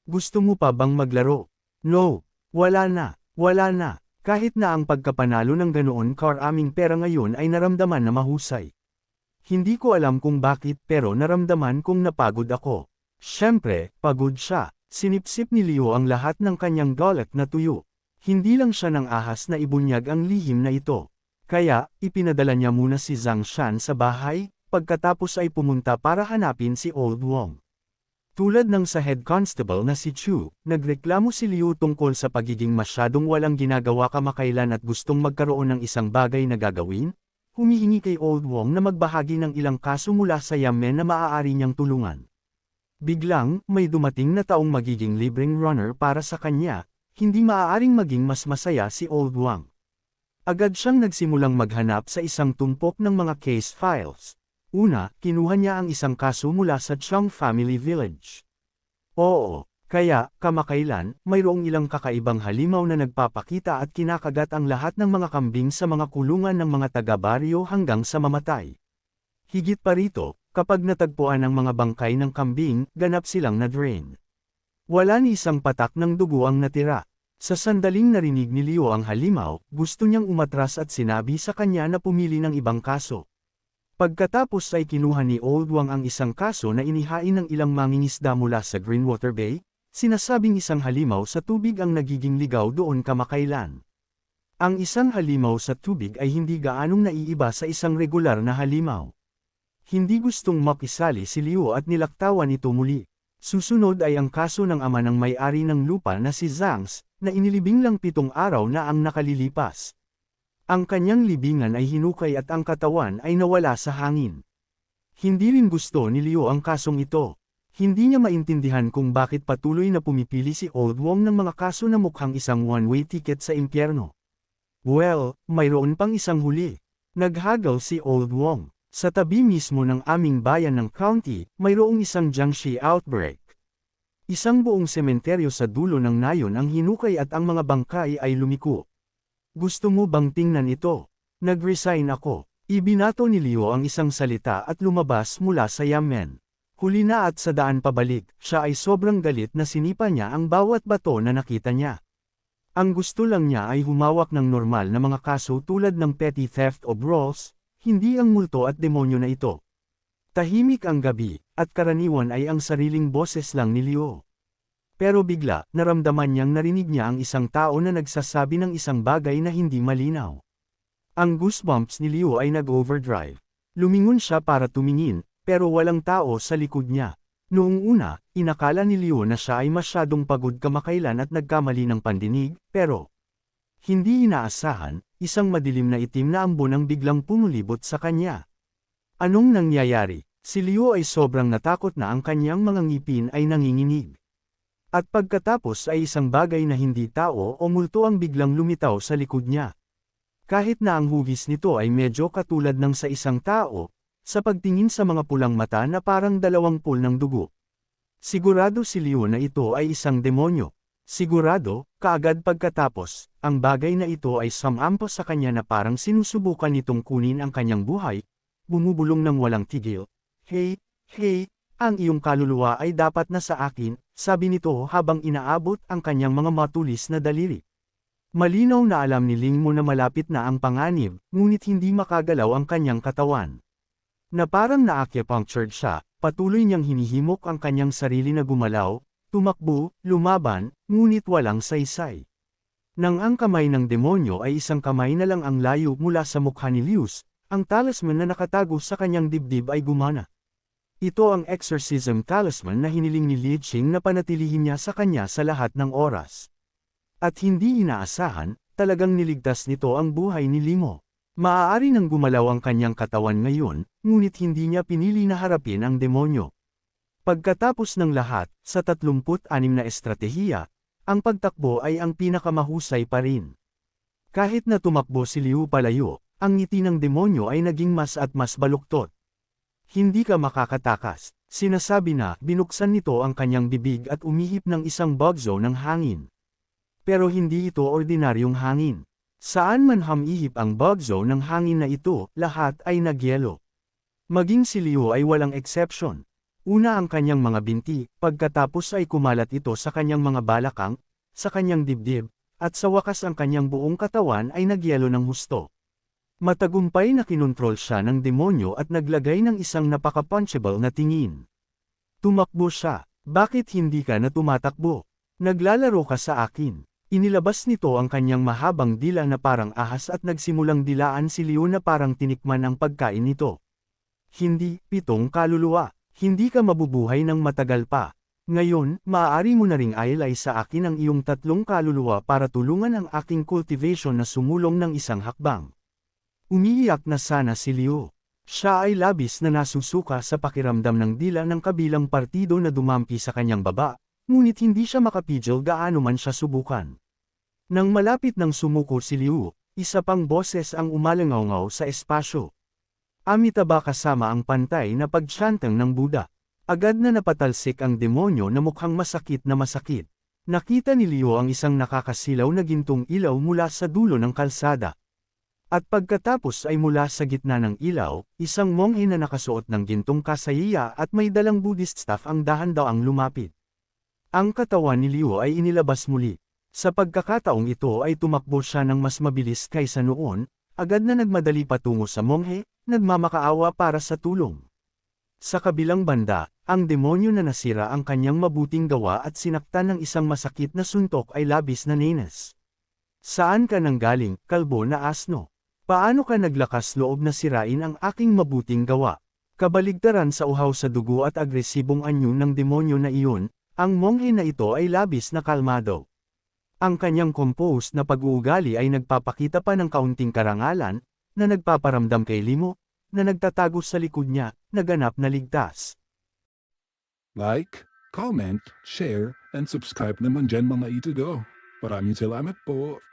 Gusto mo pa bang maglaro? No. Wala na. Wala na. Kahit na ang pagkapanalo ng ganoon karaming pera ngayon ay naramdaman na mahusay. Hindi ko alam kung bakit pero naramdaman kong napagod ako. Siyempre, pagod siya. Sinipsip ni Liu ang lahat ng kanyang golek na tuyo. Hindi lang siya ng ahas na ibunyag ang lihim na ito. Kaya, ipinadala niya muna si Zhang Shan sa bahay, pagkatapos ay pumunta para hanapin si Old Wong. Tulad ng sa head constable na si Chu, nagreklamo si Liu tungkol sa pagiging masyadong walang ginagawa kamakailan at gustong magkaroon ng isang bagay na gagawin, humihingi kay Old Wong na magbahagi ng ilang kaso mula sa yamen na maaari niyang tulungan. Biglang, may dumating na taong magiging libreng runner para sa kanya, hindi maaaring maging mas masaya si Old Wang. Agad siyang nagsimulang maghanap sa isang tumpok ng mga case files. Una, kinuha niya ang isang kaso mula sa Chong Family Village. Oo, kaya, kamakailan, mayroong ilang kakaibang halimaw na nagpapakita at kinakagat ang lahat ng mga kambing sa mga kulungan ng mga taga-baryo hanggang sa mamatay. Higit pa rito, kapag natagpuan ang mga bangkay ng kambing, ganap silang na-drain. Wala ni isang patak ng dugo ang natira. Sa sandaling narinig ni Liu ang halimaw, gusto niyang umatras at sinabi sa kanya na pumili ng ibang kaso. Pagkatapos ay kinuha ni Old Wang ang isang kaso na inihain ng ilang mangingisda mula sa Greenwater Bay, sinasabing isang halimaw sa tubig ang nagiging ligaw doon kamakailan. Ang isang halimaw sa tubig ay hindi gaanong naiiba sa isang regular na halimaw. Hindi gustong makisali si Liu at nilaktawan ito muli. Susunod ay ang kaso ng ama ng may-ari ng lupa na si Zhangs, na inilibing lang 7 araw na ang nakalilipas. Ang kanyang libingan ay hinukay at ang katawan ay nawala sa hangin. Hindi rin gusto ni Liu ang kasong ito. Hindi niya maintindihan kung bakit patuloy na pumipili si Old Wong ng mga kaso na mukhang isang one-way ticket sa impyerno. Well, mayroon pang isang huli. Naghagal si Old Wong. Sa tabi mismo ng aming bayan ng county, mayroong isang Jiangxi outbreak. Isang buong sementeryo sa dulo ng nayon ang hinukay at ang mga bangkay ay lumiko. Gusto mo bang tingnan ito? Nag-resign ako. Ibinato ni Liu ang isang salita at lumabas mula sa yamen. Huli na at sa daan pabalik, siya ay sobrang galit na sinipa niya ang bawat bato na nakita niya. Ang gusto lang niya ay humawak ng normal na mga kaso tulad ng petty theft o brawls, hindi ang multo at demonyo na ito. Tahimik ang gabi, at karaniwan ay ang sariling boses lang ni Liu. Pero bigla, naramdaman niyang narinig niya ang isang tao na nagsasabi ng isang bagay na hindi malinaw. Ang goosebumps ni Liu ay nag-overdrive. Lumingon siya para tumingin, pero walang tao sa likod niya. Noong una, inakala ni Liu na siya ay masyadong pagod kamakailan at nagkamali ng pandinig, pero hindi inaasahan, isang madilim na itim na ambon ang biglang pumulibot sa kanya. Anong nangyayari? Si Liu ay sobrang natakot na ang kanyang mga ngipin ay nanginginig. At pagkatapos ay isang bagay na hindi tao o multo ang biglang lumitaw sa likod niya. Kahit na ang hugis nito ay medyo katulad ng sa isang tao, sa pagtingin sa mga pulang mata na parang 2 pool ng dugo. Sigurado si Liu na ito ay isang demonyo. Sigurado, kaagad pagkatapos, ang bagay na ito ay sumampo sa kanya na parang sinusubukan nitong kunin ang kanyang buhay, bumubulong ng walang tigil. Hey, ang iyong kaluluwa ay dapat na sa akin, sabi nito habang inaabot ang kanyang mga matulis na daliri. Malinaw na alam ni Ling Mo na malapit na ang panganib, ngunit hindi makagalaw ang kanyang katawan. Na parang na-acupunctured siya, patuloy niyang hinihimok ang kanyang sarili na gumalaw, tumakbo, lumaban, ngunit walang saysay. Nang ang kamay ng demonyo ay isang kamay na lang ang layo mula sa mukha ni Liu, ang talisman na nakatago sa kanyang dibdib ay gumana. Ito ang exorcism talisman na hiniling ni Li Qing na panatilihin niya sa kanya sa lahat ng oras. At hindi inaasahan, talagang niligtas nito ang buhay ni Limo. Maaari nang gumalaw ang kanyang katawan ngayon, ngunit hindi niya pinili na harapin ang demonyo. Pagkatapos ng lahat, sa 36 na estratehiya, ang pagtakbo ay ang pinakamahusay pa rin. Kahit na tumakbo si Liu palayo, ang ngiti ng demonyo ay naging mas at mas baluktot. Hindi ka makakatakas. Sinasabi na, binuksan nito ang kanyang bibig at umihip ng isang bugzo ng hangin. Pero hindi ito ordinaryong hangin. Saan man humihip ang bugzo ng hangin na ito, lahat ay nagyelo. Maging si Liu ay walang exception. Una ang kanyang mga binti, pagkatapos ay kumalat ito sa kanyang mga balakang, sa kanyang dibdib, at sa wakas ang kanyang buong katawan ay nagyelo ng husto. Matagumpay na kinontrol siya ng demonyo at naglagay ng isang napaka-punchable na tingin. Tumakbo siya. Bakit hindi ka na tumatakbo? Naglalaro ka sa akin. Inilabas nito ang kanyang mahabang dila na parang ahas at nagsimulang dilaan si Liu na parang tinikman ang pagkain nito. Hindi, 7 kaluluwa. Hindi ka mabubuhay ng matagal pa. Ngayon, maaari mo na ring ailay sa akin ang iyong 3 kaluluwa para tulungan ang aking cultivation na sumulong ng isang hakbang. Umiiyak na sana si Liu. Siya ay labis na nasusuka sa pakiramdam ng dila ng kabilang partido na dumampi sa kanyang baba, ngunit hindi siya makapigil gaano man siya subukan. Nang malapit ng sumuko si Liu, isa pang boses ang umalangaw sa espasyo. Amitabha kasama ang pantay na pagsyantang ng Buddha. Agad na napatalsik ang demonyo na mukhang masakit na masakit. Nakita ni Liu ang isang nakakasilaw na gintong ilaw mula sa dulo ng kalsada. At pagkatapos ay mula sa gitna ng ilaw, isang monghe na nakasuot ng gintong kasayiya at may dalang Buddhist staff ang dahan-daang lumapit. Ang katawan ni Liu ay inilabas muli. Sa pagkakataong ito ay tumakbo siya ng mas mabilis kaysa noon, agad na nagmadali patungo sa monghe, nagmamakaawa para sa tulong. Sa kabilang banda, ang demonyo na nasira ang kanyang mabuting gawa at sinaktan ng isang masakit na suntok ay labis na nenes. Saan ka nanggaling, kalbo na asno? Paano ka naglakas loob na sirain ang aking mabuting gawa? Kabaligtaran sa uhaw sa dugo at agresibong anyo ng demonyo na iyon, ang monghe na ito ay labis na kalmado. Ang kanyang composed na pag-uugali ay nagpapakita pa ng kaunting karangalan, na nagpaparamdam kay Liu, na nagtatago sa likod niya, na ganap na ligtas. Like, comment, share, and subscribe naman dyan mga ito go. Maraming salamat po.